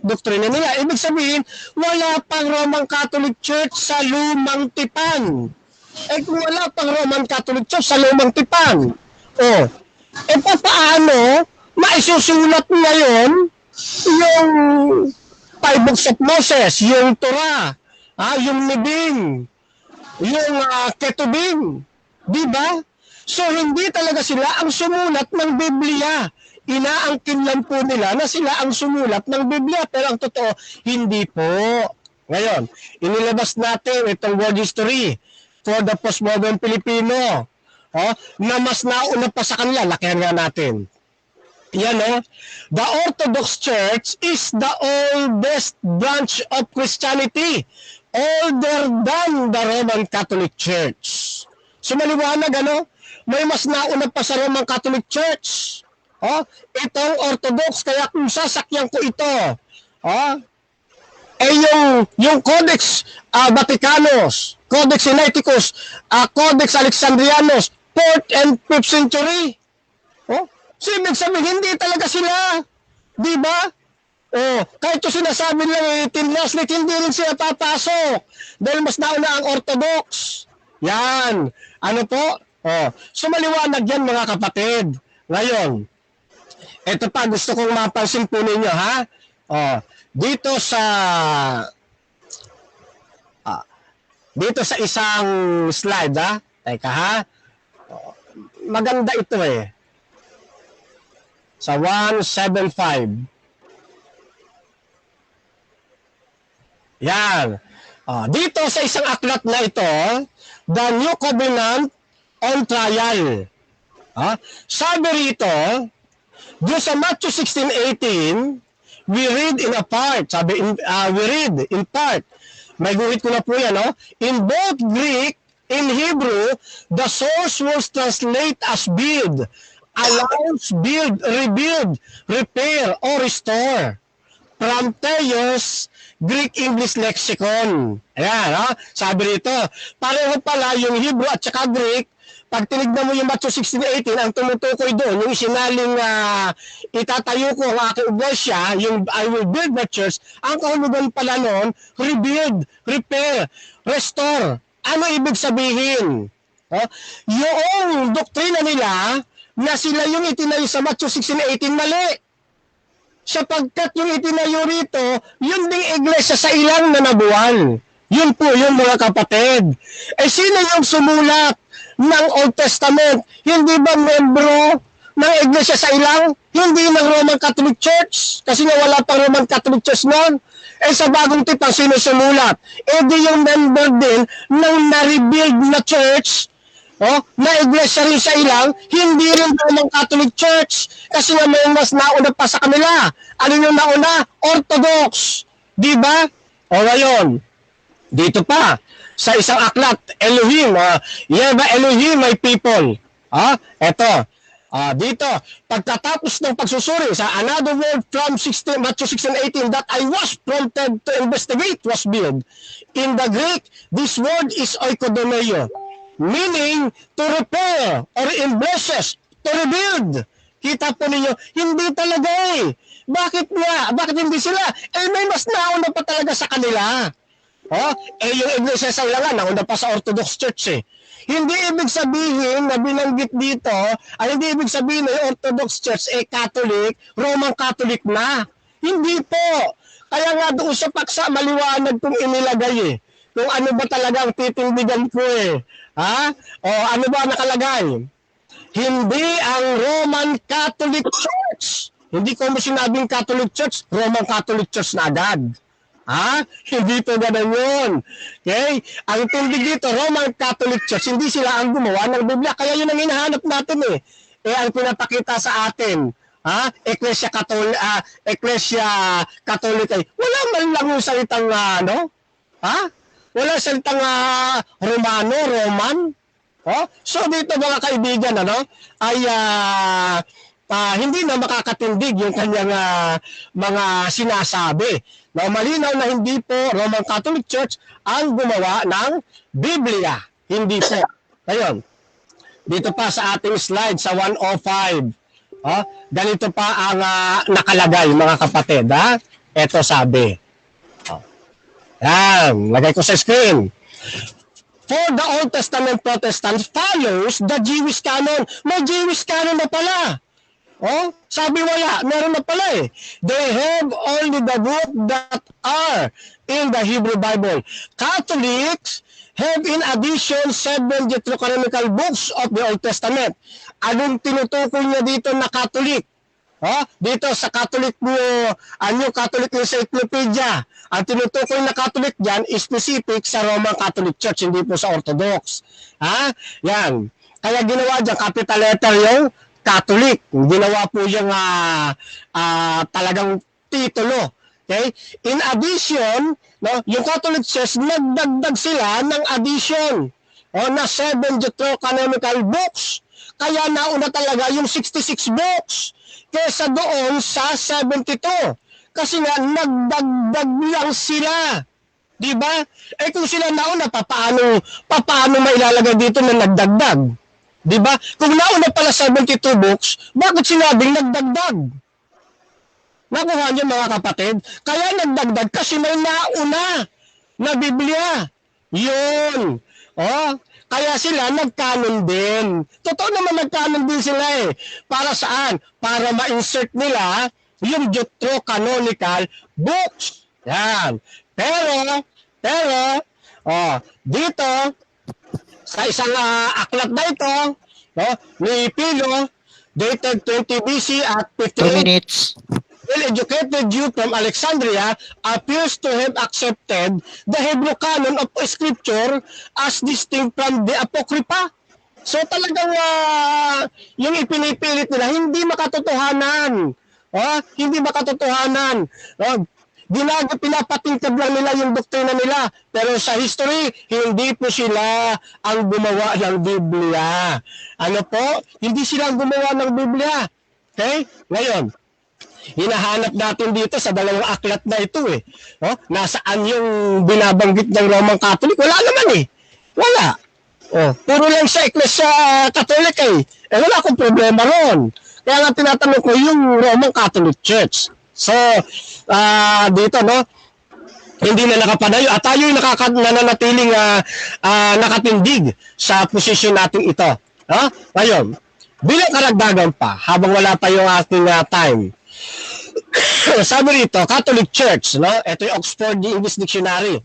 doktrina nila. Ibig sabihin, wala pang Roman Catholic Church sa lumang tipan. Kung wala pang Roman Catholic Church sa lumang tipan, paano maisusulat ngayon yung 5 books of Moses, yung Torah, yung Nibin, yung ketubim. Di ba? So hindi talaga sila ang sumulat ng Biblia. Inaangkin lang po nila na sila ang sumulat ng Biblia. Pero ang totoo, hindi po. Ngayon, inilabas natin itong world history for the postmodern Filipino. Na mas nauna pa sa kanila. Lakihan nga natin. Yan the Orthodox Church is the oldest branch of Christianity, older than the Roman Catholic Church. So maliwanag may mas nauna pa sa Roman Catholic Church. Itong Orthodox, kaya kung sasakyan ko ito, yung Codex Vaticanus, Codex Sinaiticus, Codex Alexandrianus, 4th and 5th century. So ibig sabihin, hindi talaga sila. Di ba? Kahit yung sinasabi lang 18 Catholic, hindi rin sila papasok. Dahil mas nauna ang Orthodox. Yan. Ano po? So maliwanag yan mga kapatid. Ngayon, ito pa gusto kong mapansin po ninyo ha. Dito sa isang slide ha. Teka ha. Maganda ito sa 175. Yan. Dito sa isang aklat na ito, The New Covenant on Trial. Sabi rito, doon sa Matthew 16:18, we read in a part. We read in part. May guhit ko na po yan. In both Greek and Hebrew, the source was translated as build, allows, build, rebuild, repair, or restore. From Thayer's Greek English Lexicon. Ayan, sabi rito, pareho pala yung Hebrew at saka Greek. Pag tinignan mo yung Matthew 16:18, ang tumutukoy doon, yung sinaling itatayo ko ang aking iglesia, yung I will build my church, ang kahulugan pala noon, rebuild, repair, restore. Ano ibig sabihin? Yung doktrina nila, na sila yung itinayo sa Matthew 16:18, mali. Sapagkat yung itinayo rito, yun ding iglesia sa ilang na nabuwan. Yun po yung mga kapatid. Sino yung sumulat ng Old Testament? Hindi ba membro ng iglesia sa ilang? Hindi ng Roman Catholic Church? Kasi nga wala pang Roman Catholic Church noon. Sa bagong tipang sino sumulat? Di yung member din ng na-rebuild na church, na iglesia rin sa ilang, hindi rin Roman Catholic Church. Kasi nga may mas nauna pa sa kanila. Ano yung nauna? Orthodox. Di ba? Ngayon, dito pa, sa isang aklat, Elohim, Yeva Elohim, my people. Eto, dito, pagkatapos ng pagsusuri sa another word from Matthew 16:18 that I was prompted to investigate was build. In the Greek, this word is oikodomeo, meaning to repair or in blesses, to rebuild. Kita po ninyo, hindi talaga Bakit nga? Bakit hindi sila? May mas nauna pa talaga sa kanila. Yung iglesia sa ilangan, nauna pa sa Orthodox Church Hindi ibig sabihin na binanggit dito, hindi ibig sabihin na yung Orthodox Church Catholic, Roman Catholic na. Hindi po. Kaya nga doon sa paksa, maliwanag kung inilagay Kung ano ba talaga ang titindigan ko ano ba nakalagay? Hindi ang Roman Catholic Church. Hindi ko mo sinabing Catholic Church, Roman Catholic Church na agad. Hindi po ganun yun. Okay? Ang tindig dito, Roman Catholic Church, hindi sila ang gumawa ng Biblia. Kaya yun ang hinahanap natin ang pinapakita sa atin. Ecclesia Catholic wala man lang yung salitang wala salitang Romano, Roman. So dito mga kaibigan, hindi na makakatindig yung kanyang mga sinasabi. Malinaw na hindi po Roman Catholic Church ang gumawa ng Biblia. Hindi po. Ngayon, dito pa sa ating slide sa 105. Ganito pa ang nakalagay mga kapatid. Ito sabi. Yan, lagay ko sa screen. For the Old Testament Protestant follows the Jewish canon. May Jewish canon na pala. Sabi wala, meron na pala They have only the book that are in the Hebrew Bible. Catholics have in addition 7 Deuterocanonical books of the Old Testament. Anong tinutukoy niya dito na Catholic? Dito sa Catholic New Catholic Encyclopedia, ang tinutukoy na Catholic dyan is specific sa Roman Catholic Church, hindi po sa Orthodox. Yan. Kaya ginawa dyan, capital letter yung Catholic. Ginawa po yung talagang titulo. Okay? In addition, yung Catholic Church, nagdagdag sila ng addition na 7 Deuterocanonical books. Kaya nauna talaga yung 66 books kesa doon sa 72. Kasi nga, nagdagdag lang sila. Diba? Kung sila nauna, paano mailalagay dito na nagdagdag? Diba? Kung nauna pala 72 books, bakit sinabing nagdagdag? Nakuha niyo mga kapatid? Kaya nagdagdag kasi may nauna na Biblia. Yun. Kaya sila nagkanon din. Totoo naman nagkanon din sila Para saan? Para ma-insert nila yung Deuterocanonical books. Yan. Pero, dito, sa isang aklat na ito, ni Pilo, dated 20 BC at 2 58, minutes. well-educated Jew from Alexandria appears to have accepted the Hebrew canon of Scripture as distinct from the Apocrypha. So talagang yung ipinipilit nila, hindi makatotohanan. Hindi makatotohanan. Pinapatingkad lang nila yung doktrina nila. Pero sa history, hindi po sila ang gumawa ng Biblia. Ano po? Hindi sila ang gumawa ng Biblia. Okay? Ngayon, hinahanap natin dito sa dalawang aklat na ito nasaan yung binabanggit ng Roman Catholic? Wala naman Wala. Puro lang sa Iglesia Catholic wala akong problema ron. Kaya nga tinatanong ko yung Roman Catholic Church. So, dito hindi na nakapanayo at tayo yung nananatiling nakatindig sa posisyon natin ito. Ngayon, bilang karagdagan pa, habang wala pa yung ating time, sabi rito, Catholic Church, ito yung Oxford English Dictionary,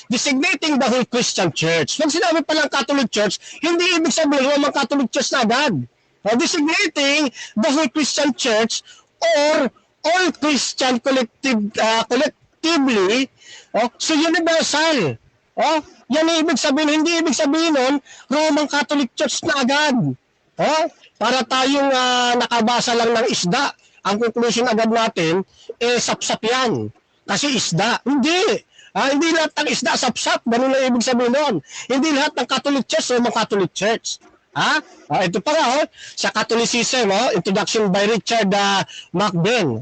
designating the whole Christian Church. Pag sinabi pa lang Catholic Church, hindi ibig sabihin Roman Catholic Church na agad. Designating the whole Christian Church or all Christian collectively, so universal. Yan ang ibig sabihin, hindi ibig sabihin nun Roman Catholic Church na agad. Para tayong nakabasa lang ng isda. Ang conclusion agad natin, sapsap yan. Kasi isda. Hindi. Hindi lahat ng isda sapsap. Ganun lang ibig sabihin nun. Hindi lahat ng Catholic Church o mga Catholic Church. Ito pa nga, sa Catholicism, introduction by Richard McBain.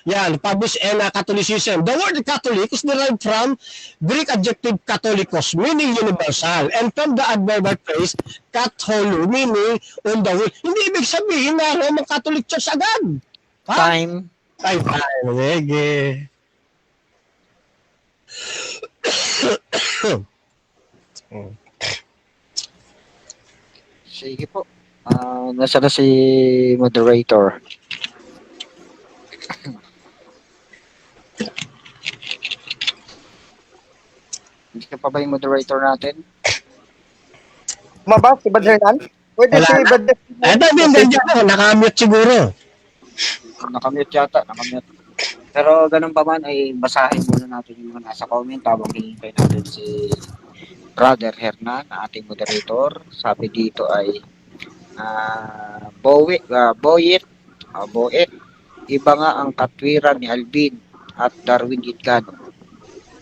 Yan, published in Catholicism. The word Catholic is derived from Greek adjective Catholicos, meaning universal, and from the adverbial phrase katholo, meaning on the whole. Hindi ibig sabihin na Roman Catholic Church agad. Time. Sige. Sige po. Nasa na si moderator? Hindi ka pa ba yung moderator natin? Maba, si Brad Hernan? Pwede Wala si na. Brad Ito din, nakamute siguro. Nakamute yata. Pero ganun pa man ay basahin muna natin yung mga nasa comment habang hinihintay natin si Brother Hernan, ating moderator. Sabi dito ay Boyet. Iba nga ang katwiran ni Alvin at Darwin Itgano.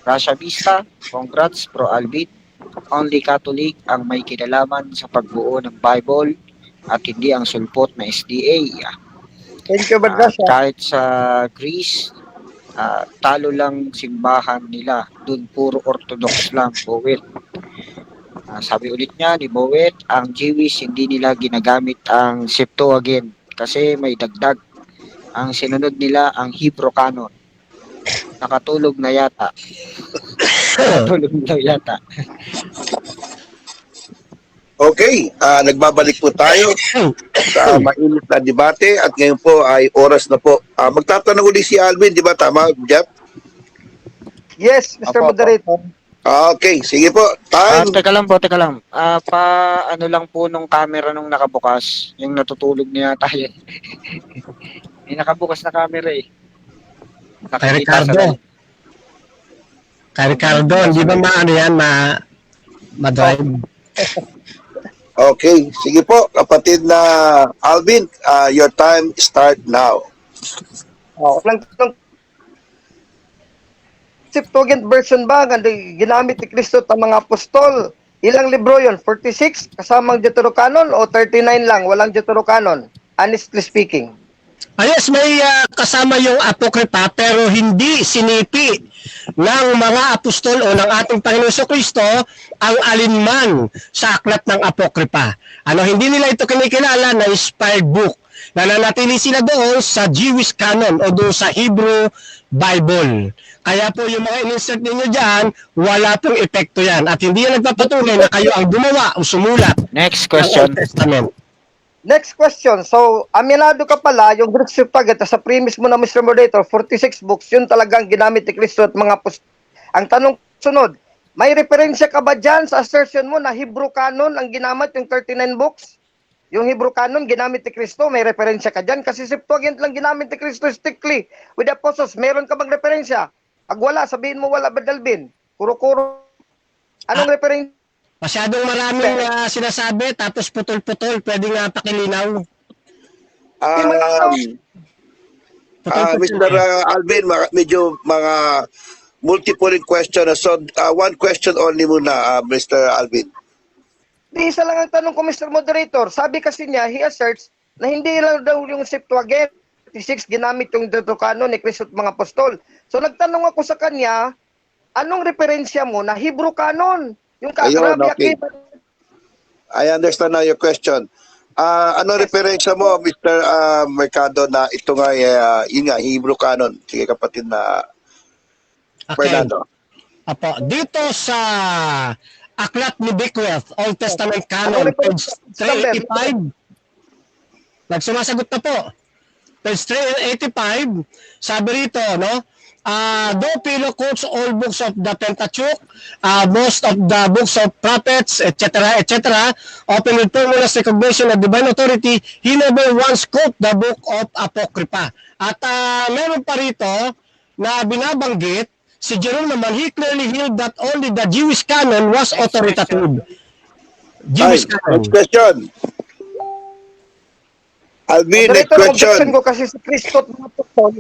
Russia Vista, congrats pro Alvin. Only Catholic ang may kinalaman sa pagbuo ng Bible at hindi ang sulpot na SDA. Thank you, Brad Rasha. Kahit sa Greece, talo lang simbahan nila. Doon puro Orthodox lang, Bowet. Sabi ulit niya ni Bowet, ang Jewish hindi nila ginagamit ang Septuagint kasi may dagdag. Ang sinunod nila ang Hebrew canon. Nakatulog na yata. Okay, nagbabalik po tayo sa mainit na debate at ngayon po ay oras na po. Magtatanong ulit si Alvin, di ba? Tama, Jeff? Yes, Mr. Apo. Moderator. Okay, sige po. Time. Teka lang po, teka lang. Ano lang po nung camera nung nakabukas, yung natutulog niya tayo. May nakabukas na camera eh. Kay Nakikita sa Ricardo. Kay Ricardo, hindi ba maano yan, ma-drive? Okay, sige po, kapatid na Alvin, your time start now. Walang Septuagint version ba nga ginamit ni Kristo at ang mga apostol? Ilang libro yon? 46 kasamang Deuterocanon o 39 lang walang Deuterocanon? Honestly speaking. Ayos, may kasama yung Apokripa pero hindi sinipi ng mga apostol o ng ating Panginoon Kristo ang alinman sa aklat ng Apokripa. Hindi nila ito kinikilala na inspired book. Nananatili sila doon sa Jewish canon o doon sa Hebrew Bible. Kaya po yung mga in-insert ninyo dyan, wala pong epekto yan. At hindi yan nagpapatunay na kayo ang gumawa o sumulat Next ng question. Old Testament. Next question. So, aminado ka pala, yung Greek Septuagint, sa premise mo na Mr. Moderator, 46 books, yun talagang ginamit ni Kristo at mga apostol. Ang tanong sunod, may referensya ka ba dyan sa assertion mo na Hebrew canon ang ginamit yung 39 books? Yung Hebrew canon ginamit ni Kristo, may referensya ka dyan? Kasi Septuagint lang ginamit ni Kristo strictly with the apostles. Meron ka bang referensya? Pag wala, sabihin mo wala, Badalbin. Kuro-kuro. Anong referensya? Masyadong maraming sinasabi tapos putol-putol. Pwede nga pakilinaw. Mr. Alvin, medyo mga multiple in question. So, one question only muna, Mr. Alvin. Di isa lang ang tanong ko, Mr. Moderator. Sabi kasi niya, he asserts na hindi lang daw yung Septuagint 46 ginamit yung Deuterocanon ni Kristo at mga apostol. So nagtanong ako sa kanya, anong referensya mo na Hebrew canon? Yung Ayun, okay. Kakrabi, I understand now your question. Ano referensya mo, Mr. Mercado, na ito nga, yun nga, Hebrew canon? Sige, kapatid na Fernando. Apo, dito sa Aklat ni Bequeth, Old Testament Canon, page 385. Nagsumasagot na po. Page 385, sabi rito, no? Though Philo quotes all books of the Pentateuch, most of the books of prophets, etc., often with formulous recognition of divine authority, he never once quote the book of Apocrypha. At meron pa rito na binabanggit, si Jerome naman, he clearly held that only the Jewish canon was authoritative. Jewish canon. Next question. Alvin, next Moderator, objection question. ko kasi si Kristo at mga apostol.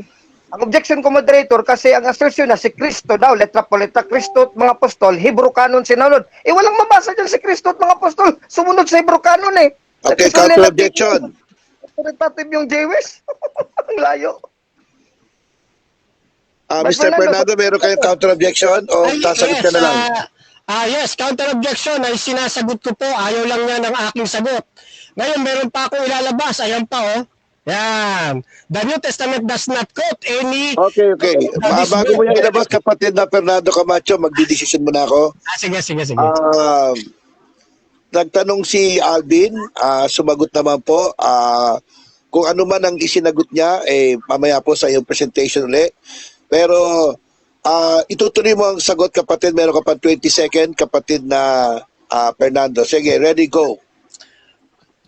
Ang objection ko, Moderator, kasi ang assertion na si Kristo daw, letra po letra, Kristo at mga apostol, Hebrew canon sinunod. Walang mabasa dyan si Kristo at mga apostol. Sumunod sa Hebrew canon eh. Okay, counter objection. Authoritative yung Jewish. Ang layo. Mr. Fernando, meron kayong counter objection o sasagot ka na lang? Yes, counter objection ay sinasagot ko po. Ayaw lang niya ng aking sagot. Ngayon, meron pa akong ilalabas. Ayan pa, oh. Yan. The New Testament does not quote any... Okay. Bago mo yung ilabas, kapatid na Fernando Camacho, magdidesisyon mo na ako. Sige. Nagtanong si Alvin, sumagot naman po. Kung ano man ang isinagot niya, mamaya po sa iyong presentation ulit. Pero itutuloy mo ang sagot, kapatid. Meron ka pa 20 seconds, kapatid na Fernando. Sige, ready, go.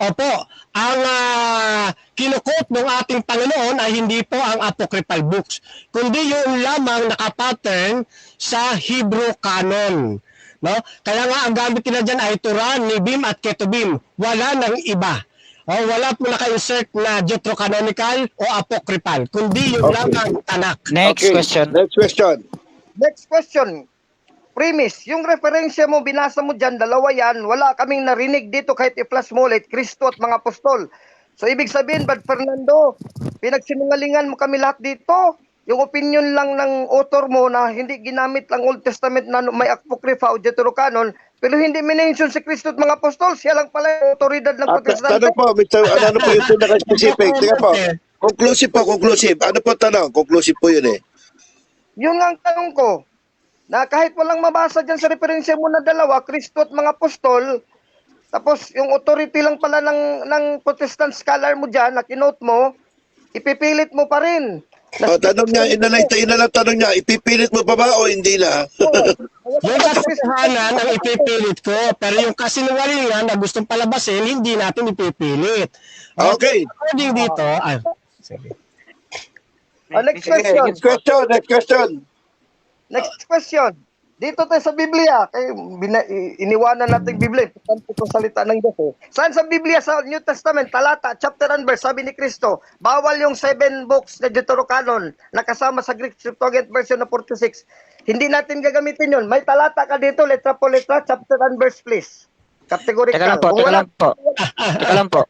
Opo, ang kinukot ng ating Panginoon ay hindi po ang apocryphal books, kundi yung lamang nakapattern sa Hebrew canon. No? Kaya nga ang gamit nila dyan ay Turan, Nibim at Ketubim. Wala nang iba. Wala po naka-insert na deuterocanonical o apocryphal, kundi yung lamang Tanak. Next question. Next question. Premise, yung referensya mo, binasa mo dyan, dalawa yan, wala kaming narinig dito kahit i-plus mo ulit, Kristo at mga apostol. So, ibig sabihin, Bad Fernando, pinagsinungalingan mo kami lahat dito. Yung opinion lang ng author mo na hindi ginamit lang Old Testament na may Apocrypha o Deuterocanon, pero hindi minention si Kristo at mga apostol, siya lang pala yung autoridad ng Protestante. Tanong po, ano po yung pinaka-specific? Tingnan po, conclusive. Ano po tanong? Conclusive po yun eh. Yun nga ang tanong ko. Na kahit walang mabasa dyan sa referensya mo na dalawa, Kristo at mga apostol, tapos yung authority lang pala ng Protestant scholar mo dyan, na kinote mo, ipipilit mo pa rin. Tanong niya, ina lang tanong niya, ipipilit mo pa ba o hindi na? Yung katotohanan ang ipipilit ko, pero yung kasinungalingan na gustong palabasin, hindi natin ipipilit. Okay. According dito, sige. Next Sige, question. next question, next question. Next question. Dito tayo sa Biblia. Kaya iniwanan natin Biblia. Importante itong salita ng Diyos. Saan sa Biblia, sa New Testament, talata, chapter and verse, sabi ni Kristo, bawal yung 7 books na Deuterocanon na kasama sa Greek Septuagint version na 46. Hindi natin gagamitin yun. May talata ka dito, letra po letra, chapter and verse, please. Categorical. Teka lang po, Kung teka wala- lang po. Teka lang po.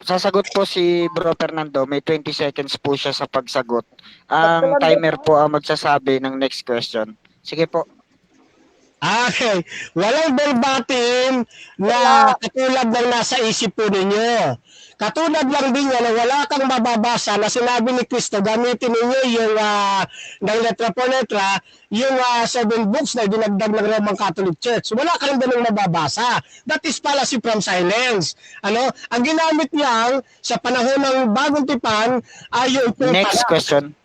Sasagot po si Bro Fernando. May 20 seconds po siya sa pagsagot. Ang timer po ang magsasabi ng next question. Sige po. Okay. Walang verbatim na katulad ng nasa isip po ninyo. Katulad lang din yan na wala kang mababasa na sinabi ni Kristo, gamitin ninyo yung ng letra po letra, yung 7 books na dinagdag ng Roman Catholic Church. Wala ka rin ganun mababasa. That is fallacy from silence. Ang ginamit niya sa panahon ng Bagong Tipan ay yung Next question.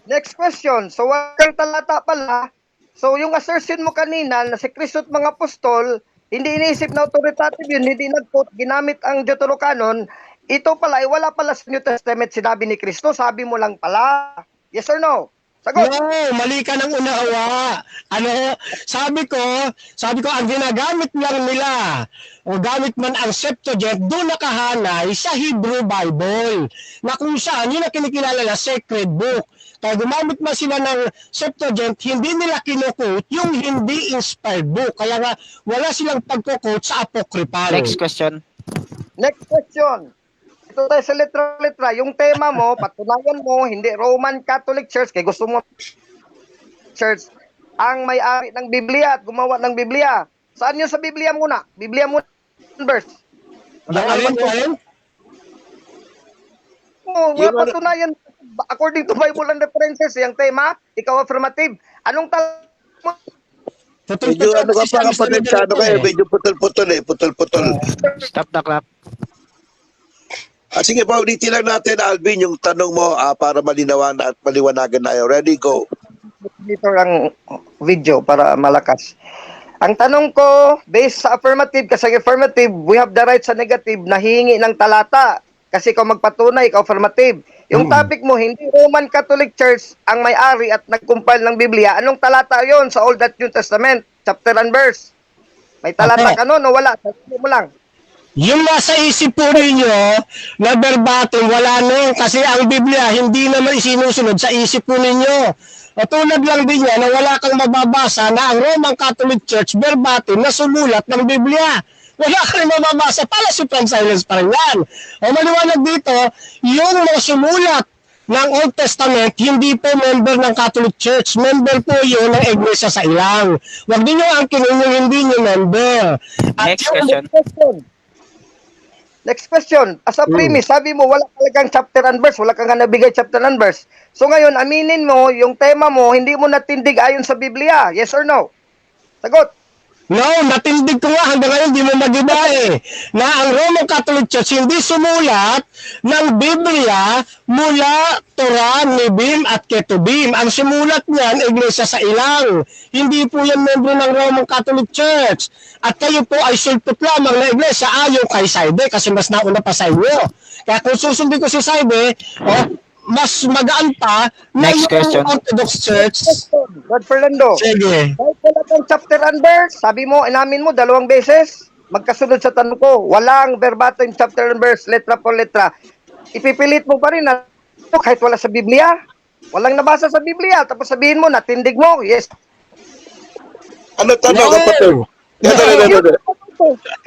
Next question. So, walang talata pala. So, yung assertion mo kanina na si Kristo at mga apostol, hindi iniisip na authoritative yun, hindi nag-quote, ginamit ang Deuterocanon, ito pala, ay wala pala sa New Testament sinabi ni Kristo, sabi mo lang pala. Yes or no? Sagot. No, mali ka ng unawa. Sabi ko, ang ginagamit lang nila, o gamit man ang Septuagint, doon nakahanay sa Hebrew Bible, na kung saan, yun ang kinikilala na sacred book. Kaya gumamit man sila ng Septuagint, hindi nila kinukot yung hindi inspired book. Kaya nga, wala silang pagkukot sa Apocryphal. Next question. Next question. Ito tayo sa letra-letra. Yung tema mo, patunayan mo, hindi Roman Catholic Church, kaya gusto mo church, ang may-ari ng Biblia at gumawa ng Biblia. Saan yun sa Biblia muna? Biblia muna verse. Alin? Wala patunayan. According to Bible and references, yung tema, ikaw affirmative. Anong Medyo ano ka pa kapatid sa ano kayo, medyo putol-putol eh, putol-putol. Stop the clock. Sige pa, ulitin lang natin Alvin yung tanong mo para maliwanagan na tayo. Ready, go. dito ang video para malakas. Ang tanong ko, based sa affirmative, kasi affirmative, we have the right sa negative na hihingi ng talata. Kasi ikaw magpatunay, ikaw affirmative. Yung topic mo, hindi Roman Catholic Church ang may-ari at nag-compile ng Biblia. Anong talata yon sa Old at New Testament? Chapter and verse. May talata ka nun o wala? Sabi mo lang. Yung nasa isip po ninyo na verbatim, wala nun. Kasi ang Biblia, hindi naman isinusunod sa isip po ninyo. O tulad lang din yan na wala kang mababasa na ang Roman Catholic Church verbatim na sumulat ng Biblia. Wala ka rin mababasa, pala from silence pa rin yan. O maliwanag dito, yung mga sumulat ng Old Testament, hindi po member ng Catholic Church. Member po yun ng Iglesia sa ilang. Huwag din nyo angkinin yung hindi nyo member. At Next question. Next question. As a premise, sabi mo, wala talagang chapter and verse. Wala kang nabigay chapter and verse. So ngayon, aminin mo, yung tema mo, hindi mo natindig ayon sa Biblia. Yes or no? Sagot. No, natindig ko nga hanggang ngayon, di mo magiba na ang Roman Catholic Church hindi sumulat ng Biblia mula Torah, Nebim at Ketubim. Ang sumulat niyan, Iglesia sa ilang. Hindi po yan membro ng Roman Catholic Church. At kayo po ay sulpot lamang na Iglesia ayaw kay Saibe kasi mas nauna pa sa inyo. Kaya kung susundin ko si Saibe, mas magaan pa na Next yung question. Orthodox Church. God Fernando. Sige. Kahit wala kang chapter and verse, sabi mo, inamin mo 2 beses, magkasunod sa tanong ko, walang verbatim chapter and verse, letra po letra. Ipipilit mo pa rin na kahit wala sa Biblia. Walang nabasa sa Biblia. Tapos sabihin mo, natindig mo. Yes. Ano tanong kapatid?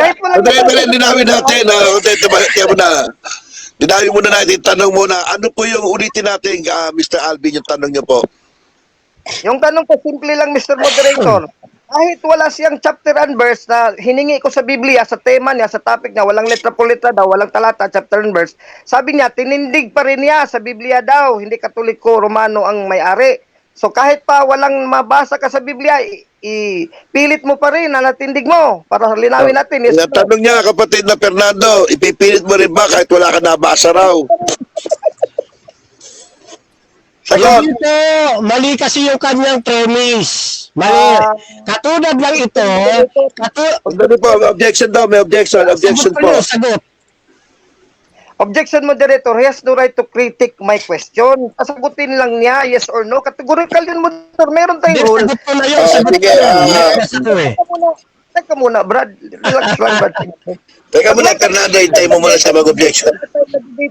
Kahit wala Dinawin natin. Dinawin muna natin, tanong muna. Ano po yung ulitin natin, Mr. Alvin, yung tanong niyo po? Yung tanong ko, simple lang, Mr. Moderator. Kahit wala siyang chapter and verse na hiningi ko sa Biblia, sa tema niya, sa topic niya, walang letra po letra daw, walang talata, chapter and verse, sabi niya, tinindig pa rin niya sa Biblia daw, hindi Katoliko, Romano ang may-ari. So kahit pa walang mabasa ka sa Biblia, ipilit mo pa rin na natindig mo para linawin natin. Yes, Yung tanong niya, kapatid na Fernando, ipipilit mo rin ba kahit wala ka nabasa raw? Sagot. Hindi po, mali kasi yung kanyang premise. Mali. Katulad lang ito, Ano po, objection daw, may objection. Objection sagot po. sagot. Objection, moderator. He has no right to critique my question. Sagutin lang niya, yes or no. Categorical yun, moderator. Meron tayong Hindi, rule. sagot ko na yun, Ah, sagot sige, ko na. ah, Yes ako eh. Teka muna, Brad. Relax lang, Brad. Teka muna, Fernando, hintay mo muna sa mag-objection.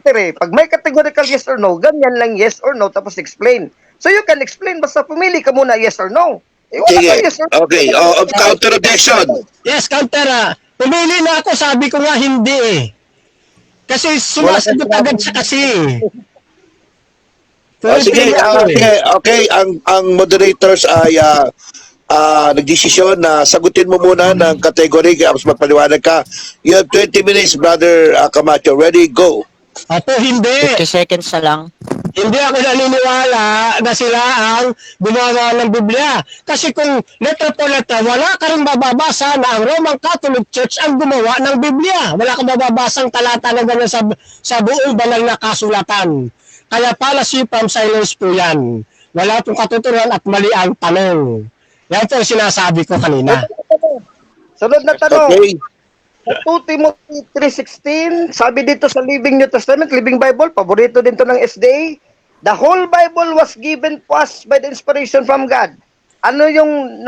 Pag may categorical yes or no, ganyan lang yes or no, tapos explain. So you can explain, basta pumili ka muna yes or no. Eh, wala Sige. ka yes or no. Okay. Counter objection. Yes, counter pumili na ako, sabi ko nga hindi eh. Kasi sumasagot agad siya kasi. Sige, okay. Ang moderators ay nagdesisyon na sagutin mo muna ng kategory tapos magpaliwanag ka. You have 20 minutes, brother Camacho. Ready? Go. Opo, hindi. 50 seconds na lang. Hindi ako naniniwala na sila ang gumawa ng Biblia. Kasi kung letra po letra, wala ka rin mababasa na ang Roman Catholic Church ang gumawa ng Biblia. Wala kang mababasang talata na ganyan sa buong banal na kasulatan. Kaya policy from silence po yan. Wala pong katuturan at mali ang tanong. Yan po ang sinasabi ko kanina. Sunod na tanong. Okay. Sa 2 Timothy 3:16, sabi dito sa Living New Testament, Living Bible, paborito din to ng SDA, the whole Bible was given to us by the inspiration from God. Ano yung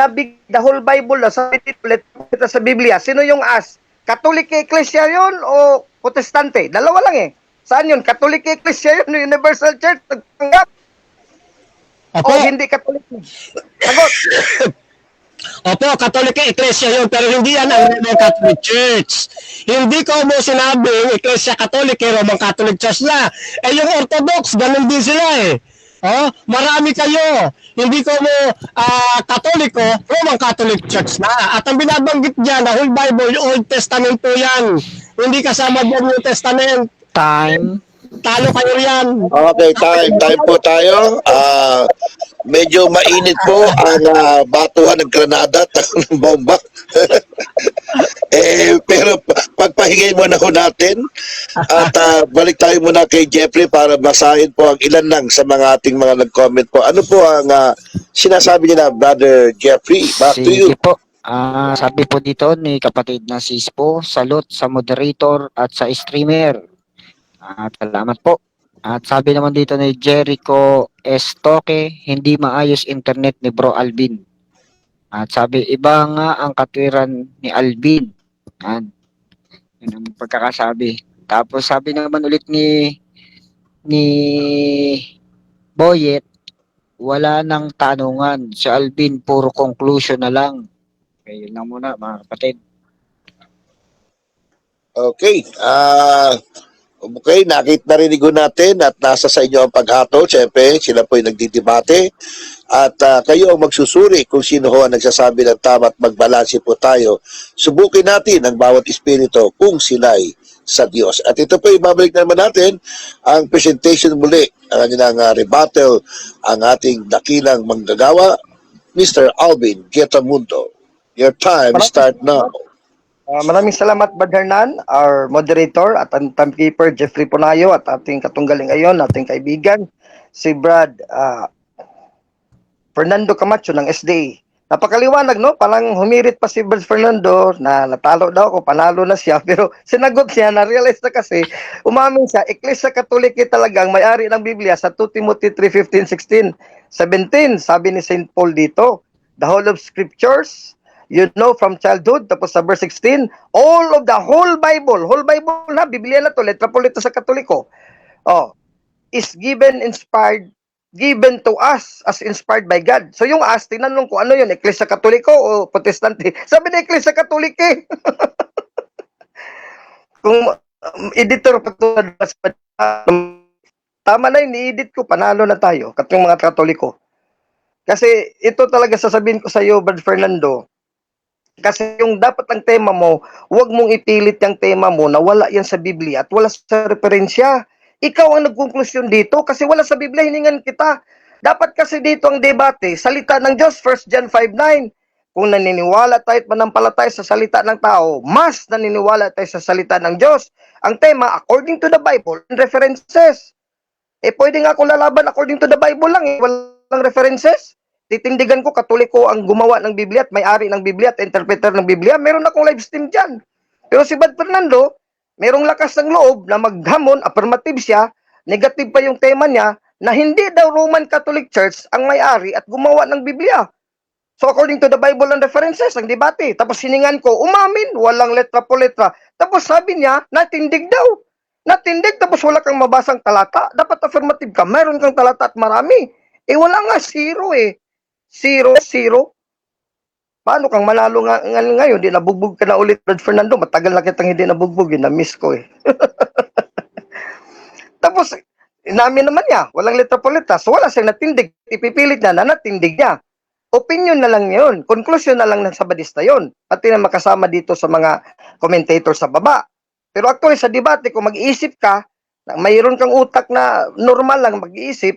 the whole Bible na sabi dito sa Biblia? Sino yung us? Catholic Ecclesia yun o Protestante? Dalawa lang eh. Saan yun? Catholic Ecclesia yun, Universal Church, nagtanggap. Opo, O hindi Catholic. Sagot. Opo, Catholic Ecclesia yun, pero hindi yan ang Roman Catholic Church. Hindi ko mo sinabing Ecclesia Catholic eh, Roman Catholic Church na. Eh yung Orthodox, ganun din sila eh. Oh, marami kayo. Hindi ko mo Katoliko, Roman Catholic Church na. At ang binabanggit dyan, the whole Bible, Old Testament po yan. Hindi kasama dyan New Testament. Time. Talo kayo riyan. Okay, time po tayo. Medyo mainit po ang batuhan ng granada at ng bomba. Pero pagpahingay muna ho natin at balik tayo muna kay Jeffrey para basahin po ang ilan lang sa mga ating mga nag-comment po. Ano po ang sinasabi niya na, Brother Jeffrey? Back to you. Sige po. Sabi po dito ni kapatid na Sispo, salute sa moderator at sa streamer. At salamat po. At sabi naman dito ni Jericho Estoque, hindi maayos internet ni Bro Alvin. At sabi, iba nga ang katwiran ni Alvin. Yun ang pagkakasabi. Tapos sabi naman ulit ni Boyet, wala nang tanungan. Si Alvin, puro conclusion na lang. Okay, yun lang muna mga kapatid. Okay. Okay, narinig natin at nasa sa inyo ang paghato. Siyempre, sila po yung nagdidebate. At kayo ang magsusuri kung sino ho ang nagsasabi ng tama at magbalanse po tayo. Subukin natin ang bawat espiritu kung sila'y sa Diyos. At ito po, ibabalik naman natin ang presentation muli, ang kanilang rebuttal, ang ating dakilang manggagawa, Mr. Alvin Guetamundo. Your time start now. Maraming salamat, Brad Hernan, our moderator at ang timekeeper, Jeffrey Punayo, at ating katunggaling ngayon, ating kaibigan, si Brad Fernando Camacho ng SDA. Napakaliwanag, no? Parang humirit pa si Brad Fernando na natalo daw ako, panalo na siya, pero sinagot siya, na-realize na kasi, umamin siya, Ecclesia Catholic talagang may-ari ng Biblia sa 2 Timothy 3:15, 16, 17, sabi ni St. Paul dito, the whole of scriptures, you know from childhood, tapos sa verse 16, all of the whole Bible na, Biblia na to, letra po letra sa Katoliko, is given to us as inspired by God. So yung us, tinanong ko, ano yun, Ecclesia Katoliko o Protestante? Sabi na Ecclesia Katolike. Kung editor patulad, tama na yun, i-edit ko, panalo na tayo, katong mga Katoliko. Kasi ito talaga sasabihin ko sa iyo, Brad Fernando, kasi yung dapat ang tema mo, huwag mong ipilit yung tema mo na wala yan sa Biblia at wala sa referensya. Ikaw ang nagkonklusyon dito kasi wala sa Biblia, hiningan kita. Dapat kasi dito ang debate, salita ng Diyos, 1 John 5:9. Kung naniniwala tayo at manampalataya sa salita ng tao, mas naniniwala tayo sa salita ng Diyos. Ang tema, according to the Bible and references. Pwede nga ako lalaban according to the Bible lang, walang references. Titindigan ko, Katoliko ang gumawa ng Biblia at may-ari ng Biblia at interpreter ng Biblia. Meron akong live stream dyan. Pero si Bad Fernando, merong lakas ng loob na maghamon, affirmative siya, negative pa yung tema niya, na hindi daw Roman Catholic Church ang may-ari at gumawa ng Biblia. So according to the Bible and references, ang debate. Tapos hiningan ko, umamin, walang letra po letra. Tapos sabi niya, natindig daw. Natindig, tapos wala kang mabasang talata. Dapat affirmative ka, meron kang talata at marami. Wala nga, zero eh. Zero. Paano kang manalo ngayon? Di nabugbog ka na ulit, Brad Fernando. Matagal na kitang hindi nabugbog, na-miss ko eh. Tapos, inamin naman niya, walang letra po letra. So wala siyang natindig. Ipipilit na natindig niya. Opinion na lang yun. Conclusion na lang ng Sabadista yun. Pati na makasama dito sa mga commentator sa baba. Pero actually sa debate, kung mag-iisip ka, na mayroon kang utak na normal lang mag-iisip,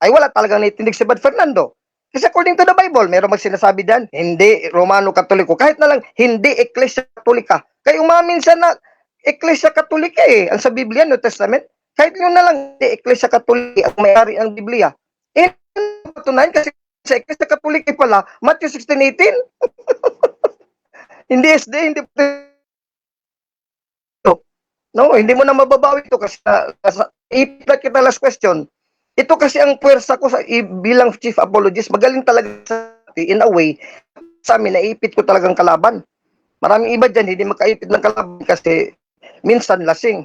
ay wala talagang naitindig si Bad Fernando. Kasi according to the Bible, mayroon sinasabi diyan, hindi Romano Katoliko. Kahit na lang, hindi Iglesia Katolika. Kaya umamin siya na Iglesia Katolika eh. Ang sa Biblia, New Testament, kahit yun na lang, hindi Iglesia Katolika ang may-ari ng Biblia. Patunayan kasi sa Iglesia Katolika pala, Matthew 16:18. Hindi SD, hindi no, hindi mo na mababawi ito kasi iplat kita last question. Ito kasi ang puwersa ko sa bilang chief apologist, magaling talaga sa in a way sa amin naipit ko talagang kalaban. Maraming iba diyan hindi makaipit ng kalaban kasi minsan lasing.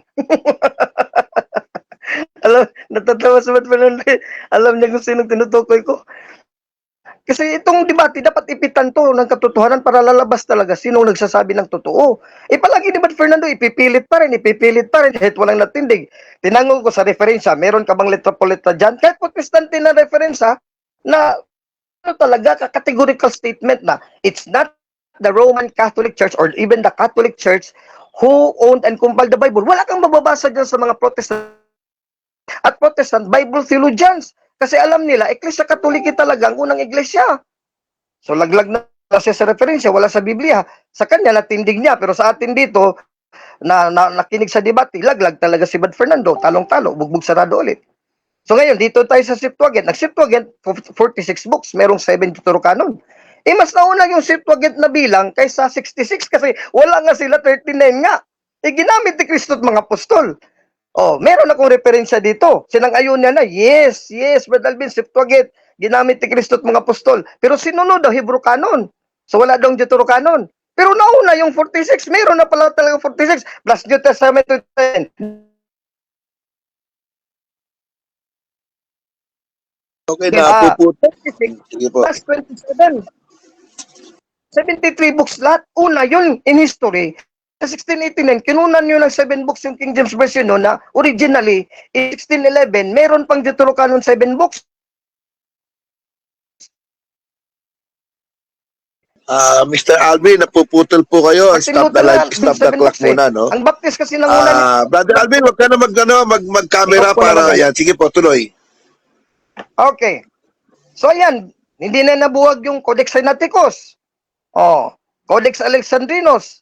Alam, natatawa sa Bad Fernando. Alam niya kung sinong tinutukoy ko. Kasi itong debate, dapat ipitan to ng katotohanan para lalabas talaga sino nagsasabi ng totoo. Palagi ni Bad Fernando, ipipilit pa rin, kahit walang natindig. Tinanong ko sa referensya, meron ka bang letra po letra dyan? Kahit protestante na referensya, na ano talaga, categorical statement na, it's not the Roman Catholic Church or even the Catholic Church who owned and compiled the Bible. Wala kang mababasa dyan sa mga Protestant at Protestant Bible theologians. Kasi alam nila, Iglesia Katolika talaga ang unang iglesia. So laglag na kasi sa referensya, wala sa Biblia. Sa kanya, natindig niya. Pero sa atin dito, nakinig sa debate, laglag talaga si Bad Fernando. Talong-talo, bugbog sarado ulit. So ngayon, dito tayo sa Septuagint. Nag-Septuagint, 46 books, merong 7 Deuterocanon. Mas nauna yung Septuagint na bilang kaysa 66 kasi wala nga sila, 39 nga. Ginamit ni Kristo at mga apostol. Meron akong referensya dito. Sinang-ayon niya na, yes, Brad Alvin, Septuagint, ginamit ni Kristo at mga apostol. Pero sinunod daw, Hebrew Canon. So wala daw Deuterocanon. Pero nauna yung 46, meron na pala talaga 46, plus New Testament 10. Okay na, puputo. 46 Sige po. plus 27. 73 books lahat. Una, yun in history. Sa 1689, kinunan nyo ng 7 books yung King James Version no, na originally, in 1611, meron pang Deuterocanon 7 books. Mr. Alvin, napuputol po kayo. Stop the live, stop the clock muna, no? Ang baptist kasi nang una. Brother Alvin, wag ka na mag-camera para, yan. Sige po, tuloy. Okay. So, ayan. Hindi na nabuwag yung Codex Sinaiticus. Codex Alexandrinus.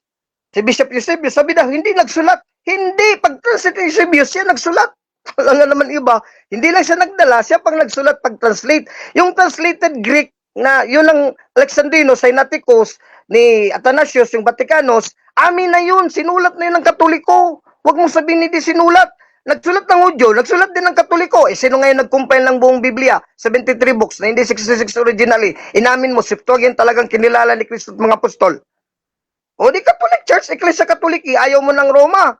Si Bishop Eusebius, sabi daw, hindi nagsulat. Hindi. Pag-translate ni Eusebius, siya nagsulat. Wala nga naman iba. Hindi lang siya nagdala, siya pang nagsulat pag-translate. Yung translated Greek na yun ang Alexandrinus, Sinaiticus, ni Athanasius, yung Vaticanos, amin na yun. Sinulat na yun ng Katoliko. Huwag mong sabihin hindi sinulat. Nagsulat ng Hudyo, nagsulat din ng Katoliko. Sino ngayon nag-compile ng buong Biblia? 73 books na hindi 66 originally. Inamin mo, Septuagint talagang kinilala ni Kristo at mga apostol. Di Catholic Church, Iglesia Katoliki, ayaw mo ng Roma.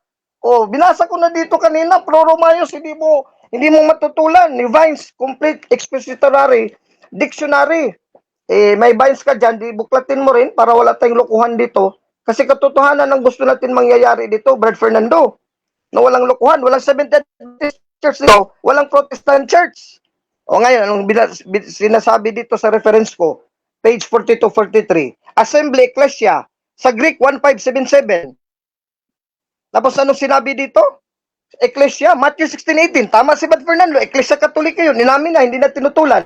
Binasa ko na dito kanina, Pro-Romaeus, hindi mo matutulan. Ni Vines, Complete Expository Dictionary. May Vines ka dyan, di buklatin mo rin para wala tayong lokohan dito. Kasi katotohanan ang gusto natin mangyayari dito, Brad Fernando. Na walang lokohan, walang Seventh-day Adventist Church dito, walang Protestant Church. Ngayon, anong sinasabi dito sa reference ko? Page 42-43. Assembly Ecclesia. Sa Greek, 1577. Tapos anong sinabi dito? Ecclesia, Matthew 16:18. Tama si Bad Fernando, Ecclesia Katolika yun. Inamin na, hindi na tinutulan.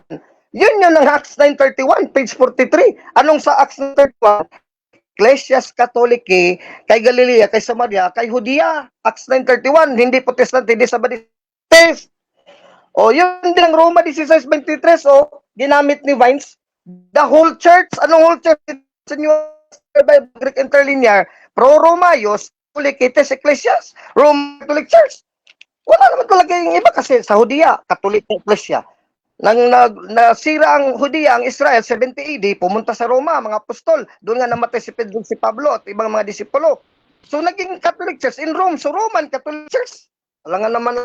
Yun ng Acts 9:31, page 43. Anong sa Acts 9:31? Ecclesias Katoliki, kay Galilea, kay Samaria, kay Judea. Acts 9:31, hindi Protestant, hindi Sabadista. O, yun din ang Roma 16:23, ginamit ni Vines. The whole church, anong whole church? Sa New Greek Interlinear, pro-Romayos, Catholic Ecclesias, Roman Catholic Church. Wala naman talaga yung iba kasi sa Hudiya, Catholic Ecclesia. Nang nasira ang Hudiya, ang Israel, 70 AD, pumunta sa Roma, mga apostol. Doon nga namatay si Pedro, si Pablo, at ibang mga disipulo. So, naging Catholic Church in Rome. So, Roman Catholic Church. Wala nga naman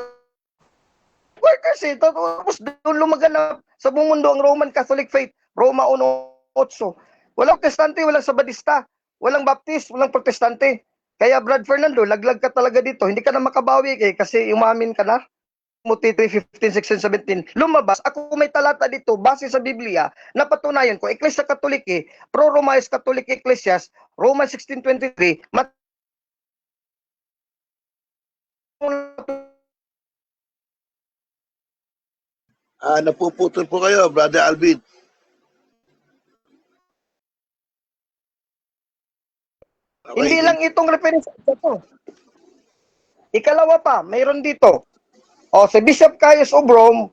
workers eh. Tapos doon lumaganap sa buong mundo ang Roman Catholic faith. Roma 1:8. Walang Protestante, walang Sabadista, walang Baptist, walang Protestante. Kaya Brad Fernando, laglag ka talaga dito. Hindi ka na makabawi kasi umamin ka na. Timothy 3:15, 16, 17. Lumabas, ako may talata dito, base sa Biblia, napatunayan ko, Ecclesia Catholic pro-Romaeus Catholic Ecclesias, Romans 16:23, Napuputol po kayo, Brother Alvin. Okay. Hindi lang itong reference ito. Ikalawa pa, mayroon dito. Si Bishop Caius of Rome,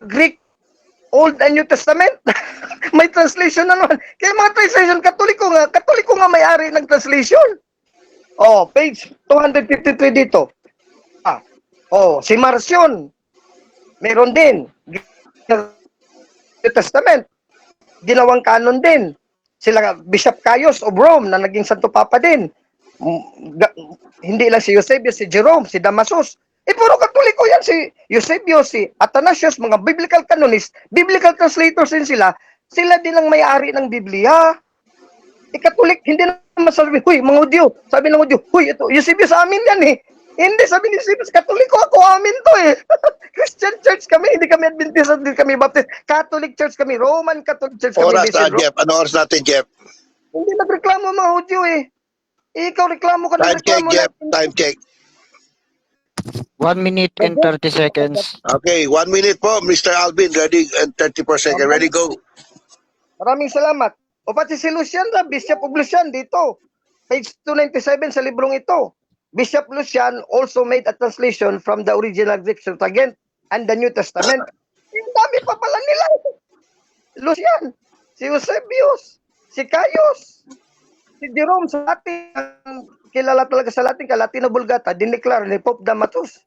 Greek, Old and New Testament. May translation na naman. Kaya mga translation, Katoliko nga may-ari ng translation. Page 253 dito. Si Marcion, meron din. New Testament, ginawang canon din. Sila Bishop Caius of Rome na naging Santo Papa din. Hindi lang si Eusebius, si Jerome, si Damasus. Puro Katoliko yan. Si Eusebius, si Athanasius, mga biblical canonists, biblical translators din sila. Sila din ang may-ari ng Biblia. Katolik, hindi naman sabi, huy, mga Hudyo. Sabi ng Hudyo, huy, ito, Eusebius amin yan Hindi, sabi ni Eusebius, Katoliko ako, amin to Christian church kami, hindi kami Adventist, hindi kami Baptist. Catholic church kami, Roman Catholic church kami. Oras na, Jeff. Ano oras natin, Jeff? Hindi nagreklamo mga Hudyo Ikaw reklamo ka Time check, nagreklamo Jeff. natin. Time check. 1 minute and 30 seconds. Okay, 1 minute po, Mr. Alvin. Ready and 30 per second. Ready, go. Maraming salamat. Pati si Lucian, Bishop of Lucian dito. Page 297 sa librong ito. Bishop Lucian also made a translation from the original Greek Septuagint and the New Testament. Yung dami pa pala nila. Lucian, si Eusebius, si Caius, si Jerome sa Latin, kilala talaga sa Latin, Latina Vulgata, dineclare ni Pope Damasus.